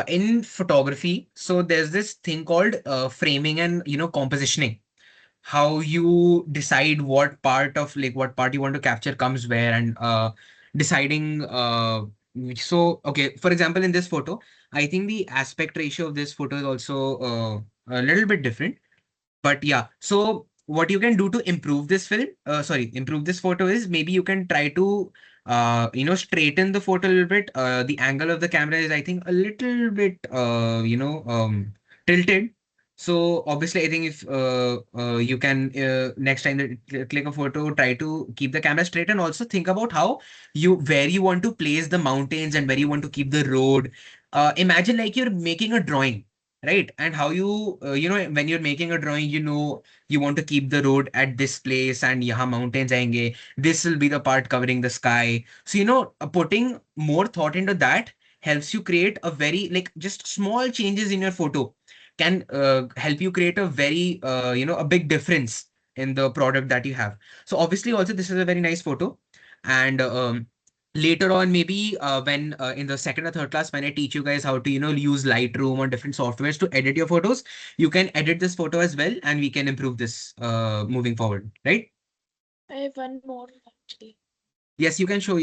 In photography, so there's this thing called framing and compositioning, how you decide what part you want to capture comes where, and deciding so okay, for example, in this photo, I think the aspect ratio of this photo is also a little bit different, but yeah. So what you can do to improve this photo is maybe you can try to straighten the photo a little bit. The angle of the camera is, I think, a little bit, tilted. So obviously, I think if you can next time that you click a photo, try to keep the camera straight, and also think about how where you want to place the mountains and where you want to keep the road. Imagine like you're making a drawing, right? And how when you're making a drawing, you want to keep the road at this place, and yahan mountains aenge. This will be the part covering the sky. So putting more thought into that helps you create a very, like, just small changes in your photo can help you create a very a big difference in the product that you have. So obviously also this is a very nice photo. And later on, maybe when in the second or third class, when I teach you guys how to use Lightroom or different softwares to edit your photos, you can edit this photo as well, and we can improve this moving forward, right? I have one more actually. Yes, you can show.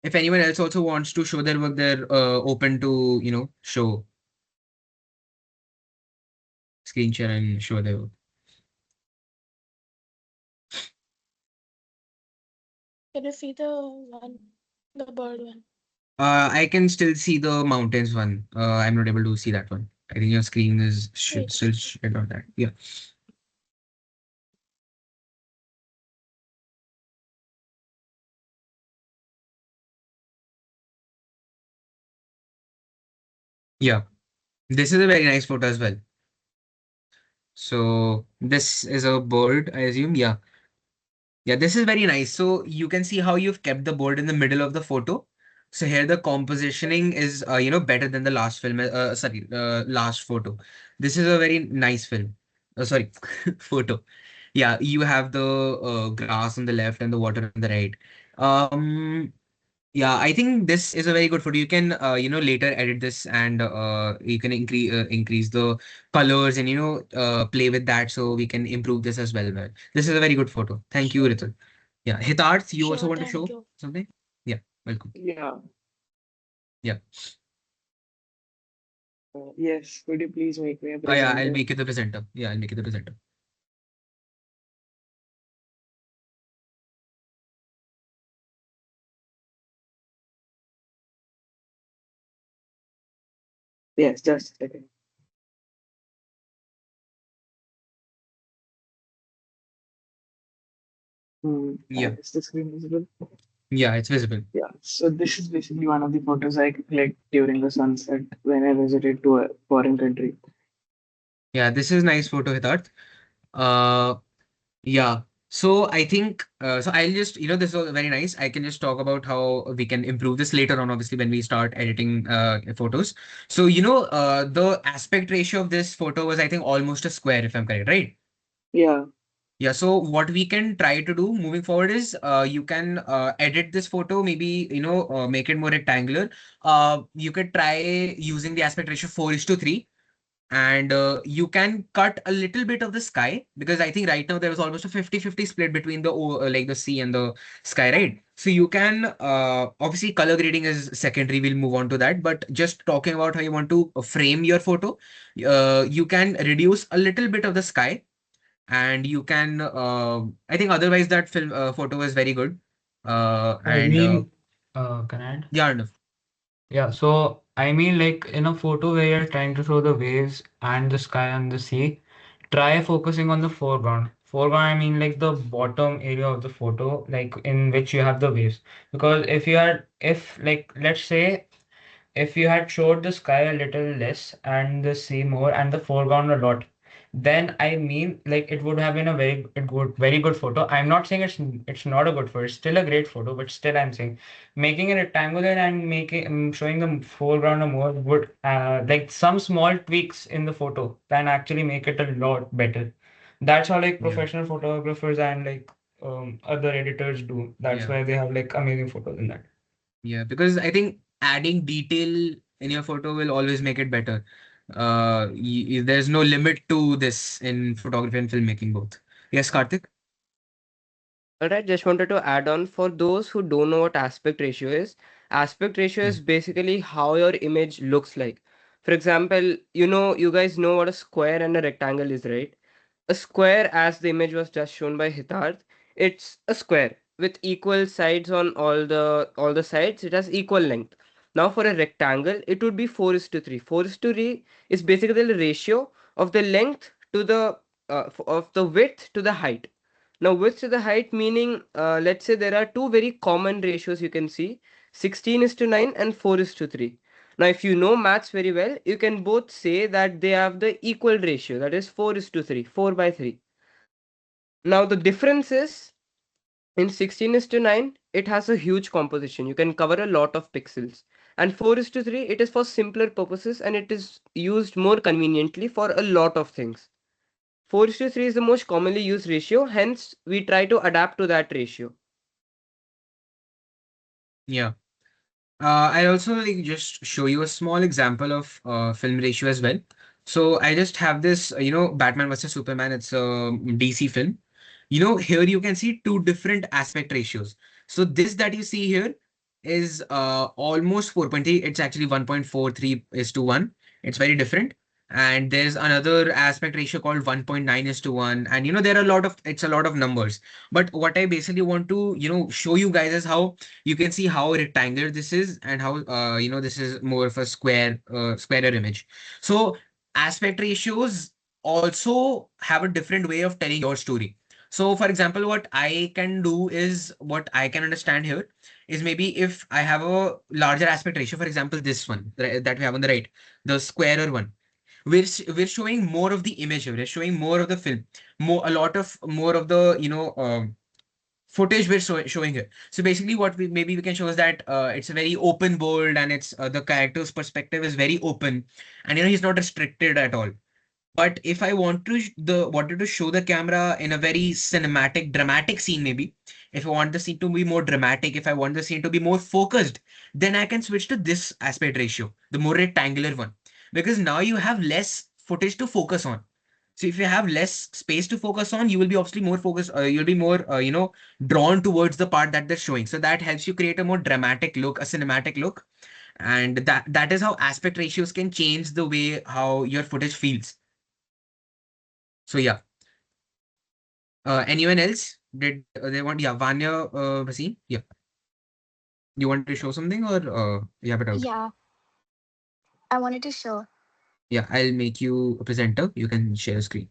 If anyone else also wants to show their work, they're open to show screen share and show their work. Can you see the one, the bird one? I can still see the mountains one. I'm not able to see that one. I think your screen is Wait. still shared on that. Yeah. Yeah. This is a very nice photo as well. So this is a bird, I assume. Yeah. Yeah, this is very nice. So you can see how you've kept the bird in the middle of the photo. So here the compositioning is better than the last film. Sorry, last photo. This is a very nice film. Sorry, photo. Yeah, you have the grass on the left and the water on the right. Um, yeah, I think this is a very good photo. You can later edit this, and you can increase the colors, and play with that, so we can improve this as well. This is a very good photo. Thank you, Sure. Ritul. Yeah, Hitarth, you also Sure, want to thank show you. something? Yeah, welcome. Yeah. Yeah. Yes. Could you please make me a Yeah, I'll presenter? make you the presenter. Yeah, I'll make you the presenter. Yes, just a second. Yeah, Is the screen visible? yeah, it's visible. Yeah. So this is basically one of the photos I clicked during the sunset when I visited to a foreign country. Yeah, this is nice photo, Hitarth. Uh, Yeah. So I think so I'll just this was very nice. I can just talk about how we can improve this later on, obviously, when we start editing photos. So the aspect ratio of this photo was, I think, almost a square, if I'm correct, right? Yeah. Yeah, so what we can try to do moving forward is you can edit this photo, maybe make it more rectangular. You could try using the aspect ratio 4:3, and you can cut a little bit of the sky, because I think right now there is almost a 50-50 split between like the sea and the sky, right? So you can obviously, color grading is secondary, we'll move on to that, but just talking about how you want to frame your photo, you can reduce a little bit of the sky, and you can I think otherwise that film photo is very good. I And mean, can I add? Yeah, Arnav. Yeah, so I mean, like in a photo where you're trying to show the waves and the sky and the sea, try focusing on the foreground. Foreground, I mean, like the bottom area of the photo, like in which you have the waves. Because if like, let's say, if you had showed the sky a little less and the sea more and the foreground a lot, then I mean, like it would have been very good photo. I'm not saying it's not a good photo. It's still a great photo, but still I'm saying making it rectangular and making showing the foreground a more would like some small tweaks in the photo can actually make it a lot better. That's how like Yeah, professional photographers and like other editors do. That's yeah. why they have like amazing photos in that. Yeah, because I think adding detail in your photo will always make it better. There's no limit to this in photography and filmmaking both. Yes, Karthik? Alright, just wanted to add on for those who don't know what aspect ratio is. Aspect ratio Yeah. is basically how your image looks like. For example, you guys know what a square and a rectangle is, right? A square, as the image was just shown by Hitarth, It's a square with equal sides on all the sides. It has equal length. Now for a rectangle, it would be 4:3. 4:3 is basically the ratio of the length to the of the width to the height. Now width to the height meaning, let's say there are two very common ratios you can see: 16:9 and 4:3. Now if you know maths very well, you can both say that they have the equal ratio, that is 4:3, 4/3. Now the difference is, in 16:9, it has a huge composition. You can cover a lot of pixels. And 4:3, it is for simpler purposes and it is used more conveniently for a lot of things. 4:3 is the most commonly used ratio, hence, we try to adapt to that ratio. Yeah. I also like just show you a small example of film ratio as well. So I just have this, Batman versus Superman. It's a DC film. Here you can see two different aspect ratios. So this that you see here is almost 4.3. It's actually 1.43 is to 1. It's very different. And there's another aspect ratio called 1.9 is to 1. And there are it's a lot of numbers. But what I basically want to, show you guys is how you can see how rectangular this is and how this is more of a squarer image. So aspect ratios also have a different way of telling your story. So for example, what I can do is, what I can understand here is, maybe if I have a larger aspect ratio, for example this one that we have on the right, the squarer one, we're showing more of the image here, we're showing more of the film, more of the footage we're showing here. So basically, what we can show is that it's a very open world, and it's the character's perspective is very open, and he's not restricted at all. But if I wanted to show the camera in a very cinematic, dramatic scene, maybe if I want the scene to be more dramatic, if I want the scene to be more focused, then I can switch to this aspect ratio, the more rectangular one, because now you have less footage to focus on. So if you have less space to focus on, you will be obviously more focused. You'll be more, drawn towards the part that they're showing. So that helps you create a more dramatic look, a cinematic look, and that is how aspect ratios can change the way how your footage feels. So yeah. Anyone else? Did they want? Yeah, Vanya, Vaseem. Yeah, you wanted to show something, or you have it out? Yeah, I wanted to show. Yeah, I'll make you a presenter. You can share a screen.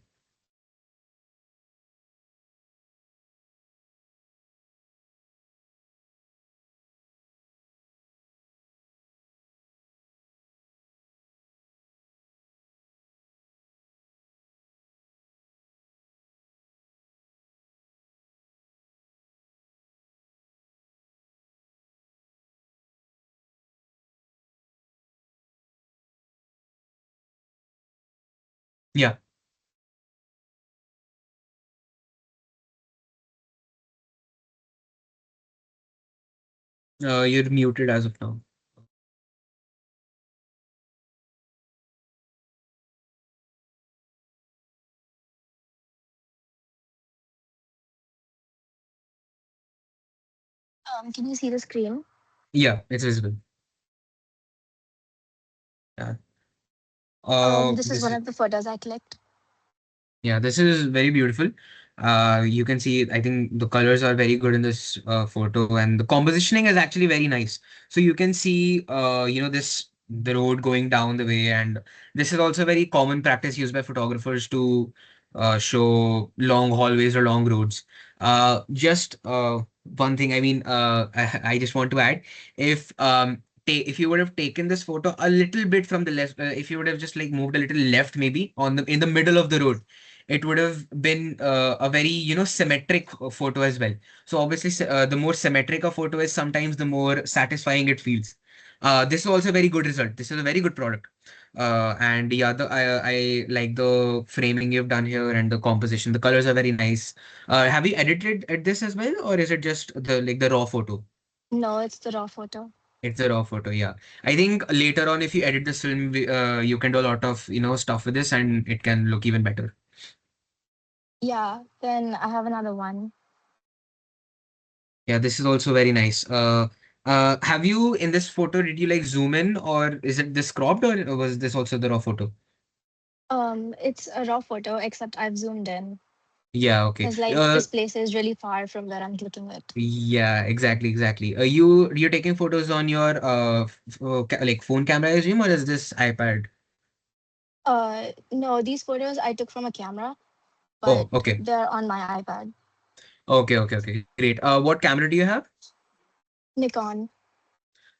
Yeah, you're muted as of now. Can you see the screen? Yeah, it's visible. Yeah. This is This one is of the photos I clicked. Yeah, this is very beautiful. You can see, I think the colors are very good in this photo, and the compositioning is actually very nice. So you can see, the road going down the way, and this is also a very common practice used by photographers to show long hallways or long roads. Just one thing, I mean, I just want to add, if if you would have taken this photo a little bit from the left, if you would have just like moved a little left, maybe on the in the middle of the road, it would have been a very symmetric photo as well. So obviously the more symmetric a photo is, sometimes the more satisfying it feels. This is also a very good result. This is a very good product. And yeah, I like the framing you've done here and the composition. The colors are very nice. Have you edited at this as well, or is it just the raw photo? No, it's the raw photo. It's a raw photo, yeah. I think later on, if you edit this film, you can do a lot of stuff with this, and it can look even better. Yeah, then I have another one. Yeah, this is also very nice. Have you in this photo, did you like zoom in, or is it this cropped, or was this also the raw photo? It's a raw photo, except I've zoomed in. Yeah, okay. Because like this place is really far from where I'm looking at. Yeah, exactly, exactly. You're taking photos on your like phone camera, I assume, or is this iPad? No, these photos I took from a camera, but Oh, okay. they're on my iPad. Okay, okay, okay. Great. What camera do you have? Nikon.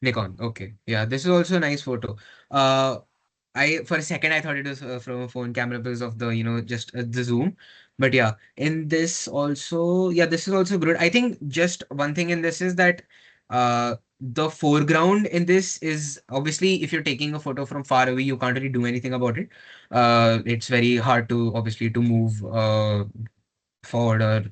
Nikon. Okay. Yeah, this is also a nice photo. Uh, I for a second I thought it was from a phone camera because of the just the zoom, but yeah, in this also, yeah, this is also good. I think just one thing in this is that the foreground in this is obviously if you're taking a photo from far away you can't really do anything about it. It's very hard to obviously to move forward or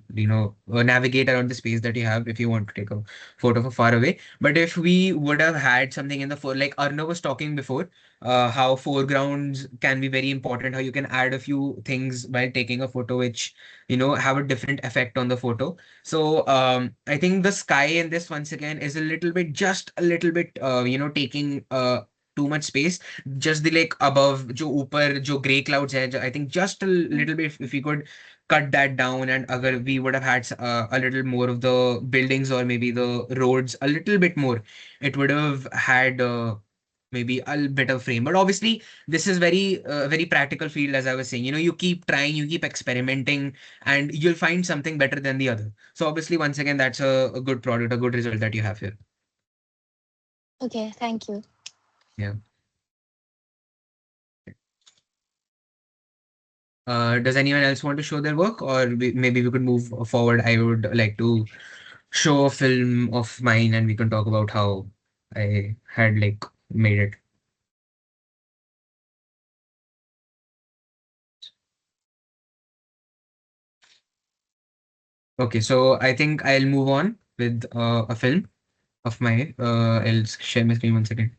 navigate around the space that you have if you want to take a photo from far away. But if we would have had something in the like Arnav was talking before, how foregrounds can be very important, how you can add a few things while taking a photo which have a different effect on the photo. So I think the sky in this once again is a little bit, just a little bit taking too much space. Just the like above jo upar jo gray clouds hai, I think just a little bit if we could cut that down, and agar we would have had a little more of the buildings or maybe the roads a little bit more, it would have had maybe a better frame. But obviously this is very practical field, as I was saying. You keep trying, you keep experimenting, and you'll find something better than the other. So obviously once again that's a good product, a good result that you have here. Okay, thank you. Yeah. Does anyone else want to show their work, or maybe we could move forward? I would like to show a film of mine and we can talk about how I had like made it. Okay, so I think I'll move on with a film of my. I'll share my screen one second.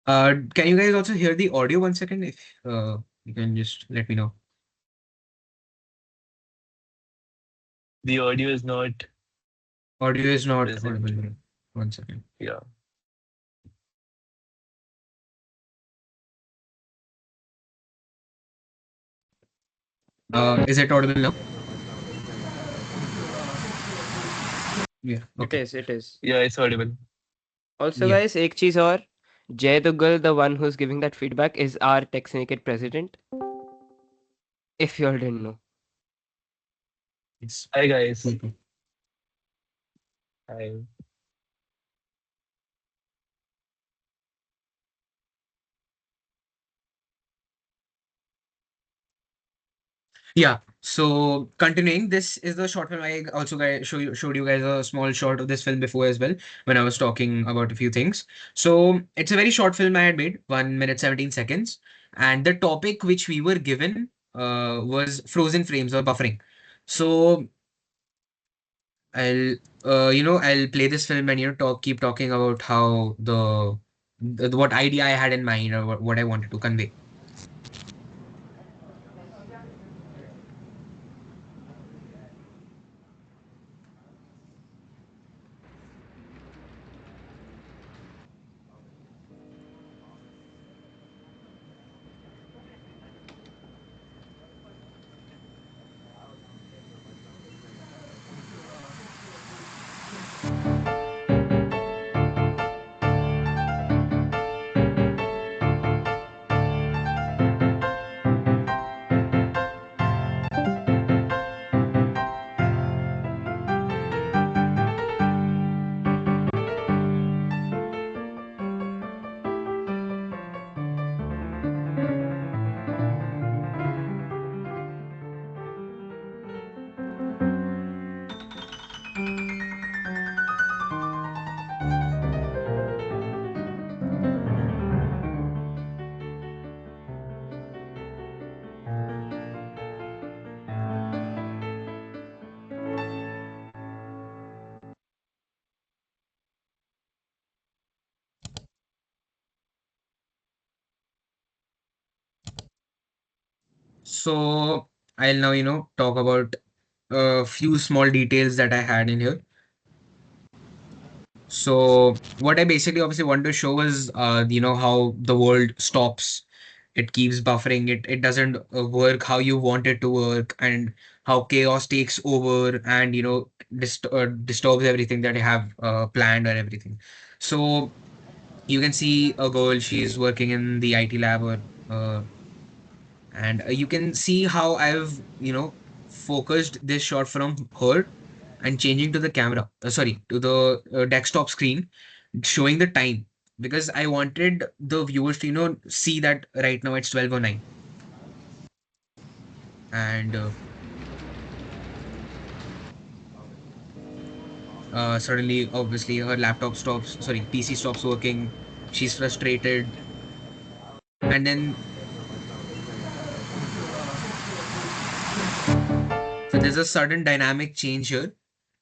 Can you guys also hear the audio one second? If you can just let me know. The audio is not Audio is not present. audible. One second. Yeah. Is it audible now? Yeah. It Okay. is, it is. Yeah, it's audible. Also, Yeah. guys, एक चीज और, Jay Duggal, the one who's giving that feedback, is our Tech Syndicate president. If you all didn't know. Yes. Hi guys. Mhm. Hi. Yeah. So continuing, this is the short film. I also showed you guys a small short of this film before as well when I was talking about a few things. So it's a very short film I had made, 1 minute 17 seconds, and the topic which we were given was frozen frames or buffering. So I'll I'll play this film and keep talking about how the what idea I had in mind or what I wanted to convey. So I'll now, talk about a few small details that I had in here. So what I basically obviously wanted to show was, how the world stops. It keeps buffering. It doesn't work how you want it to work, and how chaos takes over and, disturbs everything that you have planned or everything. So you can see a girl, she's working in the IT lab, or and you can see how I've, focused this shot from her and changing to the camera, sorry, to the desktop screen, showing the time, because I wanted the viewers to, see that right now it's 12:09. And suddenly, obviously, her laptop stops, sorry, PC stops working. She's frustrated. And then, so there's a sudden dynamic change here,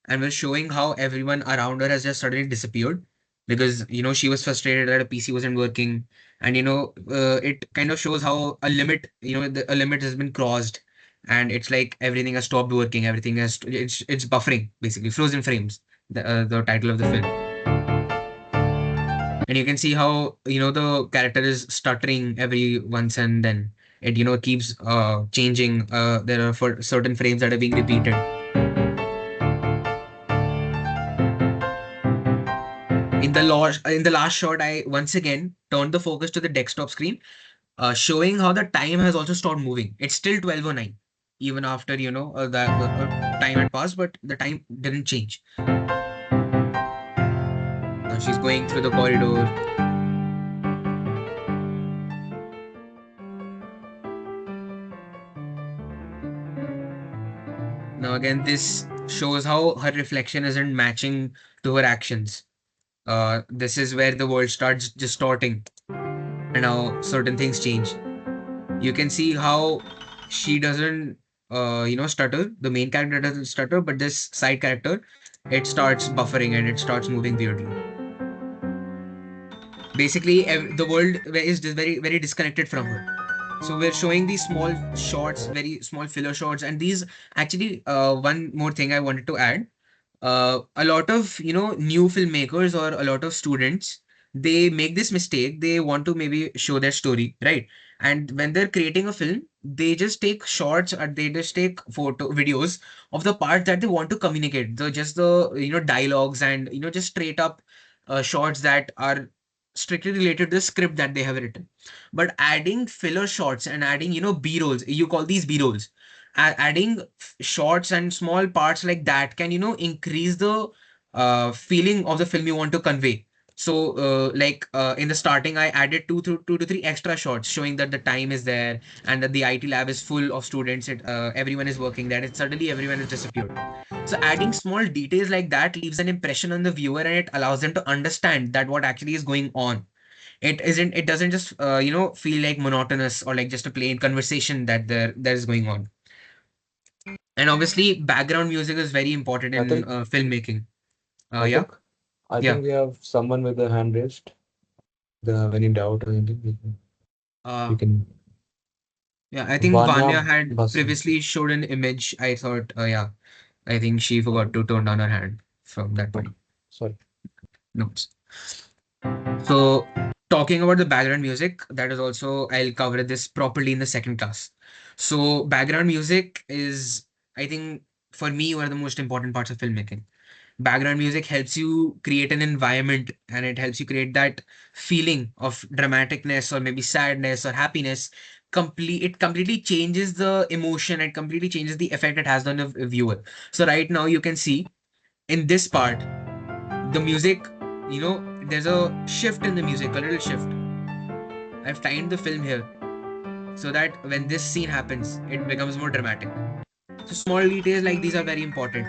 and we're showing how everyone around her has just suddenly disappeared, because she was frustrated that a PC wasn't working. And it kind of shows how a limit, a limit has been crossed, and it's like everything has stopped working, everything has, it's buffering, basically frozen frames, the title of the film. And you can see how, the character is stuttering every once and then. It, keeps changing. There are for certain frames that are being repeated. In the last shot, I once again turned the focus to the desktop screen, showing how the time has also stopped moving. It's still 12:09, even after, the time had passed, but the time didn't change. Now she's going through the corridor. Now again, this shows how her reflection isn't matching to her actions. This is where the world starts distorting, and now certain things change. You can see how she doesn't, stutter. The main character doesn't stutter, but this side character, it starts buffering and it starts moving weirdly. Basically, the world is just very, very disconnected from her. So we're showing these small shots, very small filler shots, and these actually, one more thing I wanted to add. A lot of, new filmmakers or a lot of students, they make this mistake. They want to maybe show their story, right? And when they're creating a film, they just take shots, or they just take photo videos of the part that they want to communicate, the dialogues, and just straight up shots that are strictly related to the script that they have written. But adding filler shots and adding, b-rolls, you call these b-rolls, adding shots and small parts like that can, increase the feeling of the film you want to convey. So like in the starting, I added two to three extra shots showing that the time is there, and that the IT lab is full of students. Everyone is working there, and suddenly everyone has disappeared. So adding small details like that leaves an impression on the viewer, and it allows them to understand that what actually is going on. It doesn't just feel like monotonous, or like just a plain conversation that is going on. And obviously, background music is very important I in think, filmmaking. I Yeah, think, I yeah. think we have someone with a hand raised. They have any doubt or anything? Uh, You can. yeah, I think Vanya Vanya had Basu. previously showed an image. I thought, yeah, I think she forgot to turn down her hand from that Okay, point. sorry. Notes. So, talking about the background music, that is also, I'll cover this properly in the second class. So, background music is, I think, for me, one of the most important parts of filmmaking. Background music helps you create an environment, and it helps you create that feeling of dramaticness, or maybe sadness or happiness. It completely changes the emotion, it completely changes the effect it has on the viewer. So right now you can see in this part, the music, there's a shift in the music, a little shift. I've timed the film here so that when this scene happens, it becomes more dramatic. So small details like these are very important.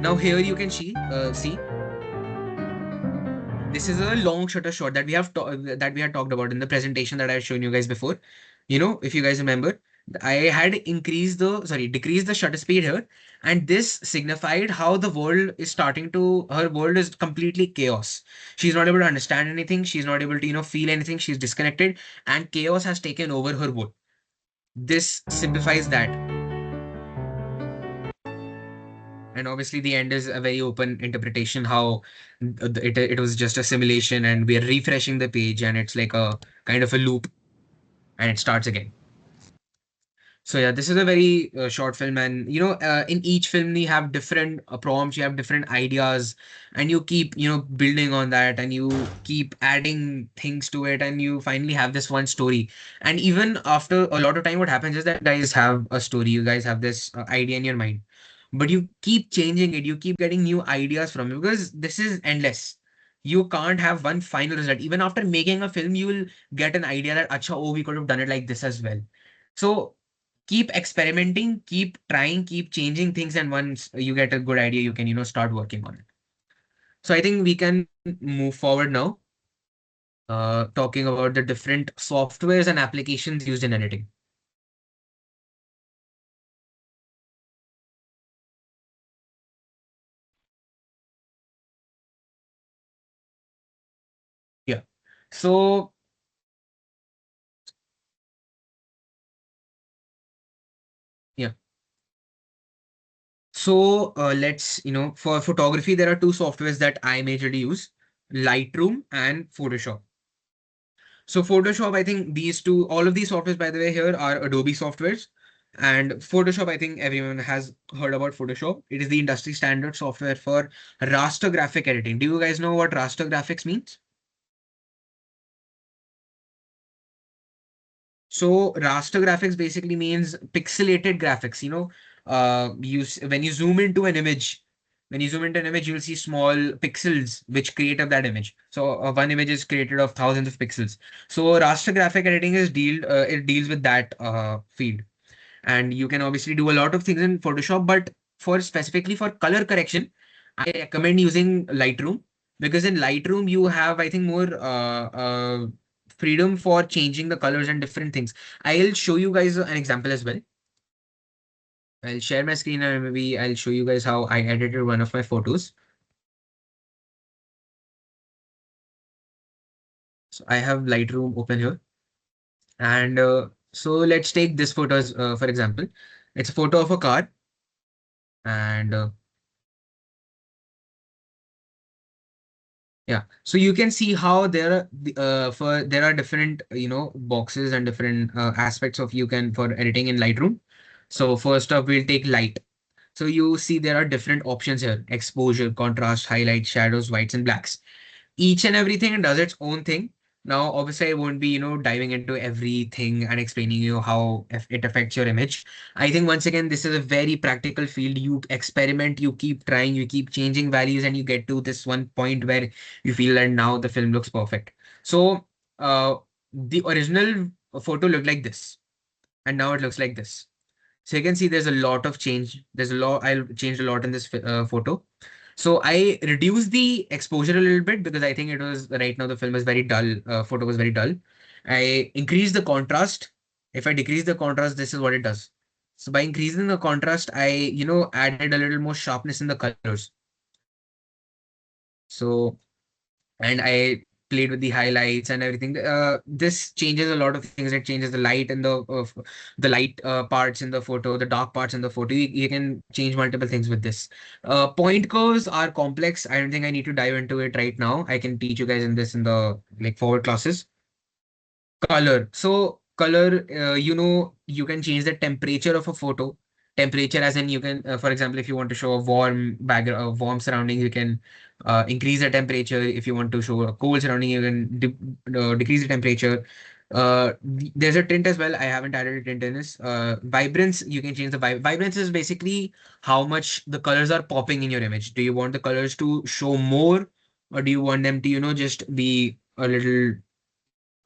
Now here you can see this is a long shutter shot that we had talked about in the presentation that I had shown you guys before. If you guys remember, I had decreased the shutter speed here, and this signified how the world is starting to her world is completely chaos. She's not able to understand anything. She's not able to feel anything. She's disconnected, and chaos has taken over her world. This simplifies that. And obviously, the end is a very open interpretation how it was just a simulation and we are refreshing the page and it's like a kind of a loop and it starts again. So yeah, this is a very short film, and in each film you have different prompts, you have different ideas, and you keep building on that, and you keep adding things to it, and you finally have this one story. And even after a lot of time, what happens is that guys have a story, you guys have this idea in your mind, but you keep changing it, you keep getting new ideas from it because this is endless. You can't have one final result. Even after making a film, you will get an idea that, acha, oh, we could have done it like this as well. So keep experimenting, keep trying, keep changing things, and once you get a good idea, you can, start working on it. So I think we can move forward now, talking about the different softwares and applications used in editing. Yeah. So yeah. So let's, for photography, there are two softwares that I majorly use, Lightroom and Photoshop. So Photoshop, I think these two, all of these softwares, by the way, here are Adobe softwares. And Photoshop, I think everyone has heard about Photoshop. It is the industry standard software for raster graphic editing. Do you guys know what raster graphics means? So raster graphics basically means pixelated graphics. When you zoom into an image, you'll see small pixels which create up that image. So one image is created of thousands of pixels. So raster graphic editing it deals with that field. And you can obviously do a lot of things in Photoshop, but for specifically for color correction, I recommend using Lightroom, because in Lightroom you have, I think, more freedom for changing the colors and different things. I'll show you guys an example as well. I'll share my screen and maybe I'll show you guys how I edited one of my photos. So I have Lightroom open here. And so let's take this photo as, for example. It's a photo of a car. And yeah, so you can see how there are different boxes and different aspects of you can for editing in Lightroom. So first up, we'll take light. So you see there are different options here: exposure, contrast, highlight, shadows, whites, and blacks. Each and everything does its own thing. Now, obviously, I won't be, diving into everything and explaining you how it affects your image. I think once again, this is a very practical field. You experiment, you keep trying, you keep changing values, and you get to this one point where you feel that now the film looks perfect. So, the original photo looked like this, and now it looks like this. So you can see there's a lot of change. There's a lot. I changed a lot in this photo. So I reduced the exposure a little bit because I think it was right now the film is very dull. Photo was very dull. I increased the contrast. If I decrease the contrast, this is what it does. So by increasing the contrast, I added a little more sharpness in the colors. So and I played with the highlights and everything. This changes a lot of things. It changes the light and the light parts in the photo, the dark parts in the photo. You can change multiple things with this. Point curves are complex. I don't think I need to dive into it right now. I can teach you guys in this in the like forward classes. Color. So color, you can change the temperature of a photo. Temperature, as in you can, for example, if you want to show a warm background, warm surrounding, you can increase the temperature. If you want to show a cold surrounding, you can decrease the temperature. There's a tint as well. I haven't added a tint in this. Vibrance, you can change the vibrance is basically how much the colors are popping in your image. Do you want the colors to show more, or do you want them to, just be a little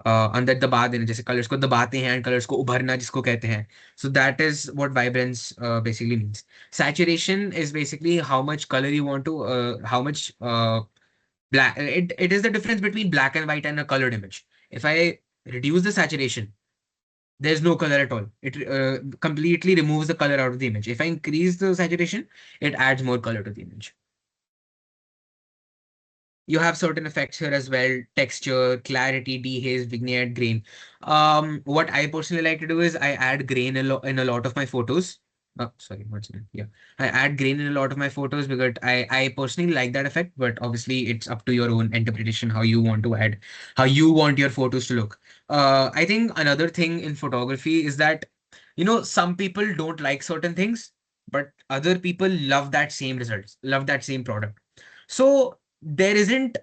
अंदर दबा देना, जैसे colours को दबाते हैं and colours को उभरना जिसको कहते हैं. So that is what vibrance basically means. Saturation is basically how much color you want to how much black it is the difference between black and white and a colored image. If I reduce the saturation, there's no color at all. It completely removes the color out of the image. If I increase the saturation, it adds more color to the image. You have certain effects here as well: texture, clarity, dehaze, vignette, grain. What I personally like to do is I add grain in a lot of my photos. Sorry, what's it? Yeah, I add grain in a lot of my photos because I personally like that effect. But obviously, it's up to your own interpretation how you want to add, how you want your photos to look. I think another thing in photography is that, some people don't like certain things, but other people love that same results, love that same product. So there isn't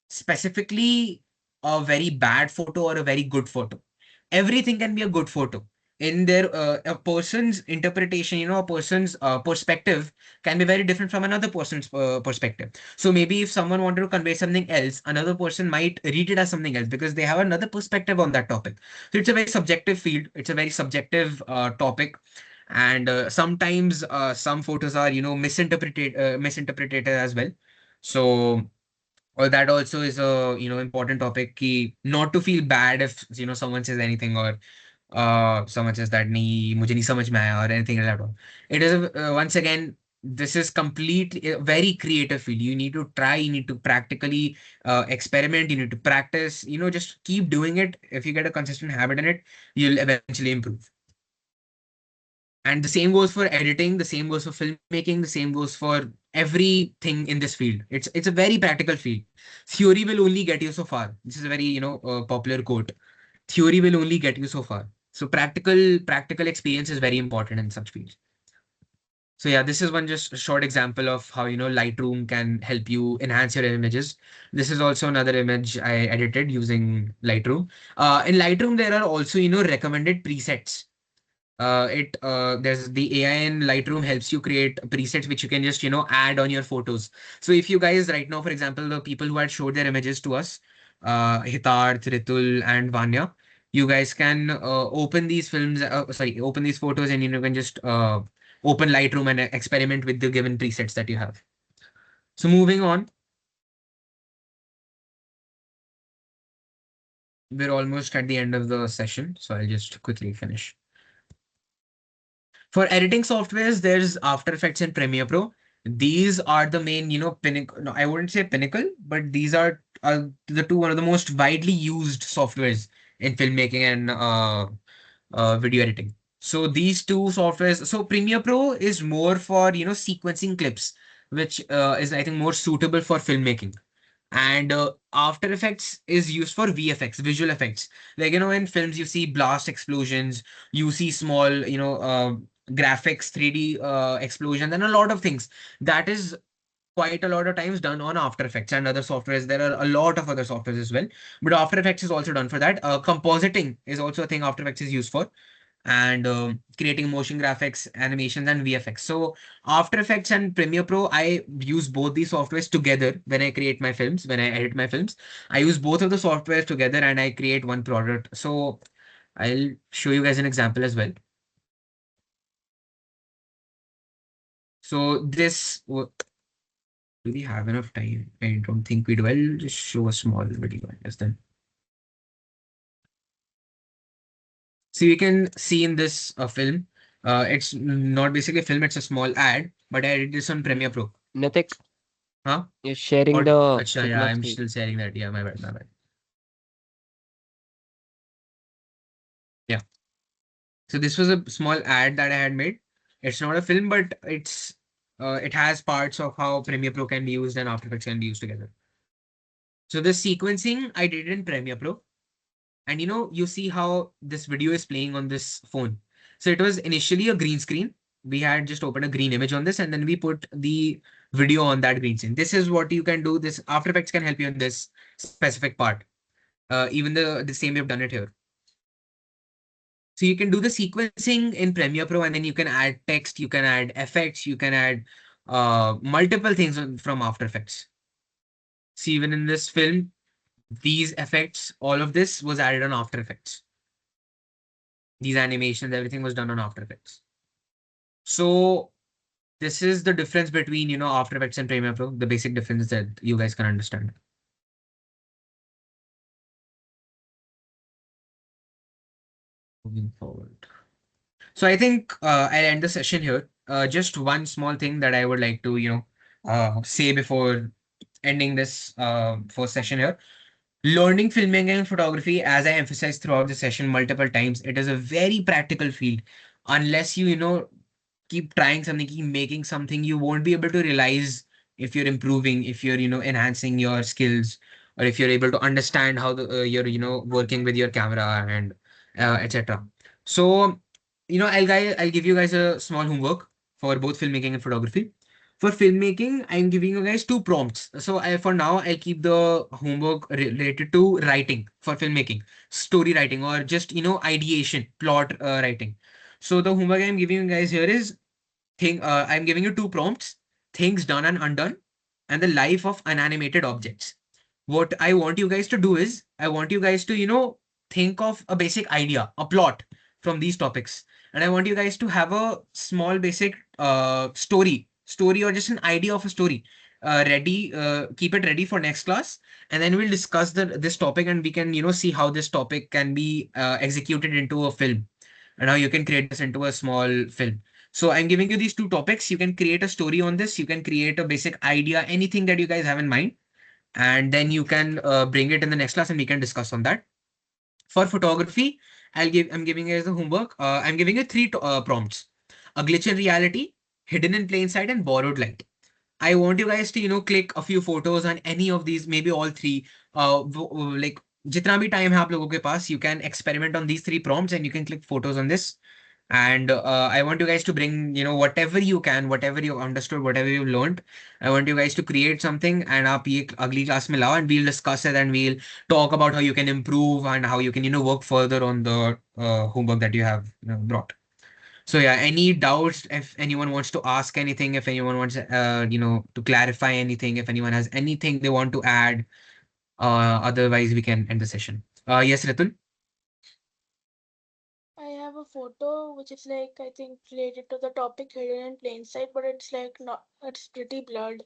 specifically a very bad photo or a very good photo. Everything can be a good photo. In their a person's interpretation, a person's perspective can be very different from another person's perspective. So maybe if someone wanted to convey something else, another person might read it as something else because they have another perspective on that topic. So it's a very subjective field. It's a very subjective topic, and sometimes some photos are misinterpreted as well. So that also is a important topic, ki not to feel bad if someone says anything, or someone says that nahi mujhe nahi samajh mein aaya or anything like that. It is once again, this is completely a very creative field. You need to try, you need to practically experiment, you need to practice, just keep doing it. If you get a consistent habit in it, you'll eventually improve. And the same goes for editing, the same goes for filmmaking, the same goes for everything in this field. It's a very practical field. Theory will only get you so far. This is a very popular quote. Theory will only get you so far. So practical experience is very important in such fields. So yeah, this is one just short example of how Lightroom can help you enhance your images. This is also another image I edited using Lightroom. In Lightroom there are also recommended presets. It There's the AI in Lightroom helps you create presets which you can just add on your photos. So if you guys right now, for example, the people who had showed their images to us, Hitarth, Ritul, and Vanya, you guys can open these photos, and can just open Lightroom and experiment with the given presets that you have. So moving on, we're almost at the end of the session, so I'll just quickly finish. For editing softwares, there's After Effects and Premiere Pro. These are the main, pinnacle. No, I wouldn't say pinnacle, but these are the two one of the most widely used softwares in filmmaking and video editing. So these two softwares. So Premiere Pro is more for sequencing clips, which is I think more suitable for filmmaking. And After Effects is used for VFX, visual effects. Like in films you see blast explosions, you see small graphics, 3D explosions, and a lot of things. That is quite a lot of times done on After Effects and other softwares. There are a lot of other softwares as well, but After Effects is also done for that. Compositing is also a thing After Effects is used for, and creating motion graphics, animations, and VFX. So After Effects and Premiere Pro, I use both these softwares together when I create my films, when I edit my films. I use both of the softwares together and I create one product. So I'll show you guys an example as well. So do we have enough time? I don't think we do. I'll just show a small video as then. So you can see in this film, it's not basically a film, it's a small ad, but I did this on Premiere Pro. Naitik, Huh? you're sharing Or, the Acha, yeah, Figma I'm screen. still sharing that. Yeah, my bad, my bad. Yeah. So this was a small ad that I had made. It's not a film, but it has parts of how Premiere Pro can be used and After Effects can be used together. So the sequencing I did in Premiere Pro. And you see how this video is playing on this phone. So it was initially a green screen. We had just opened a green image on this, and then we put the video on that green screen. This is what you can do. This After Effects can help you in this specific part. Even the same way I've done it here. So you can do the sequencing in Premiere Pro, and then you can add text, you can add effects, you can add multiple things from After Effects. See, even in this film, these effects, all of this was added on After Effects. These animations, everything was done on After Effects. So this is the difference between, After Effects and Premiere Pro, the basic difference that you guys can understand. Moving forward. So I think I'll end the session here. Just one small thing that I would like to, say before ending this first session here. Learning filmmaking and photography, as I emphasized throughout the session multiple times, it is a very practical field. Unless you keep trying something, keep making something, you won't be able to realize if you're improving, if you're enhancing your skills, or if you're able to understand how you're working with your camera and etc. So, I'll give you guys a small homework for both filmmaking and photography. For filmmaking, I'm giving you guys two prompts. So for now, I'll keep the homework related to writing for filmmaking, story writing, or just ideation, plot writing. So the homework I'm giving you guys here is I'm giving you two prompts: things done and undone, and the life of unanimated objects. What I want you guys to do is, I want you guys to think of a basic idea, a plot from these topics. And I want you guys to have a small basic story or just an idea of a story ready, keep it ready for next class. And then we'll discuss this topic, and we can see how this topic can be executed into a film, and how you can create this into a small film. So I'm giving you these two topics. You can create a story on this. You can create a basic idea, anything that you guys have in mind, and then you can bring it in the next class, and we can discuss on that. For photography, I'm giving you guys the homework. I'm giving you three prompts: a glitch in reality, hidden in plain sight, and borrowed light. I want you guys to click a few photos on any of these, maybe all three. Like जितना भी time है आप लोगों के पास, you can experiment on these three prompts and you can click photos on this. And I want you guys to bring whatever you can, whatever you understood, whatever you learned. I want you guys to create something, and आप ये अगली class में लाओ, and we'll discuss it, and we'll talk about how you can improve and how you can work further on the homework that you have brought. So yeah, any doubts, if anyone wants to ask anything, if anyone wants to clarify anything, if anyone has anything they want to add, otherwise we can end the session. Yes, Ritul? I have a photo which is like I think related to the topic hidden in plain sight, but it's like not it's pretty blurred.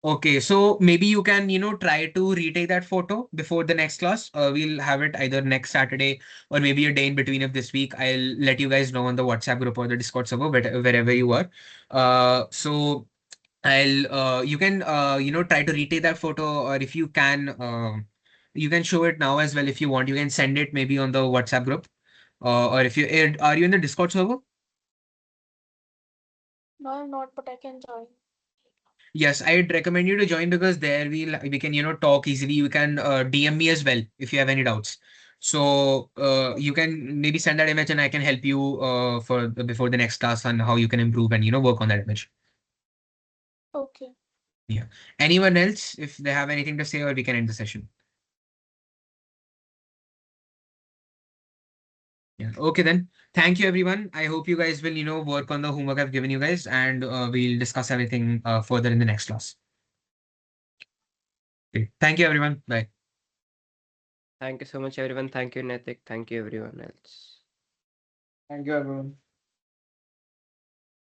Okay, so maybe you can try to retake that photo before the next class. We'll have it either next Saturday or maybe a day in between of this week. I'll let you guys know on the WhatsApp group or the Discord server, wherever you are. So you can try to retake that photo, or if you can show it now as well if you want. You can send it maybe on the WhatsApp group, or if are you in the Discord server? No, I'm not, but I can join. Yes, I'd recommend you to join, because there we can talk easily. You can DM me as well if you have any doubts. So you can maybe send that image, and I can help you for before the next class on how you can improve and work on that image. Okay. Yeah. Anyone else, if they have anything to say, or we can end the session. Yeah. Okay then. Thank you everyone. I hope you guys will work on the homework I've given you guys, and we'll discuss everything further in the next class. Okay. Thank you everyone. Bye. Thank you so much, everyone. Thank you, Naitik. Thank you, everyone else. Thank you, everyone.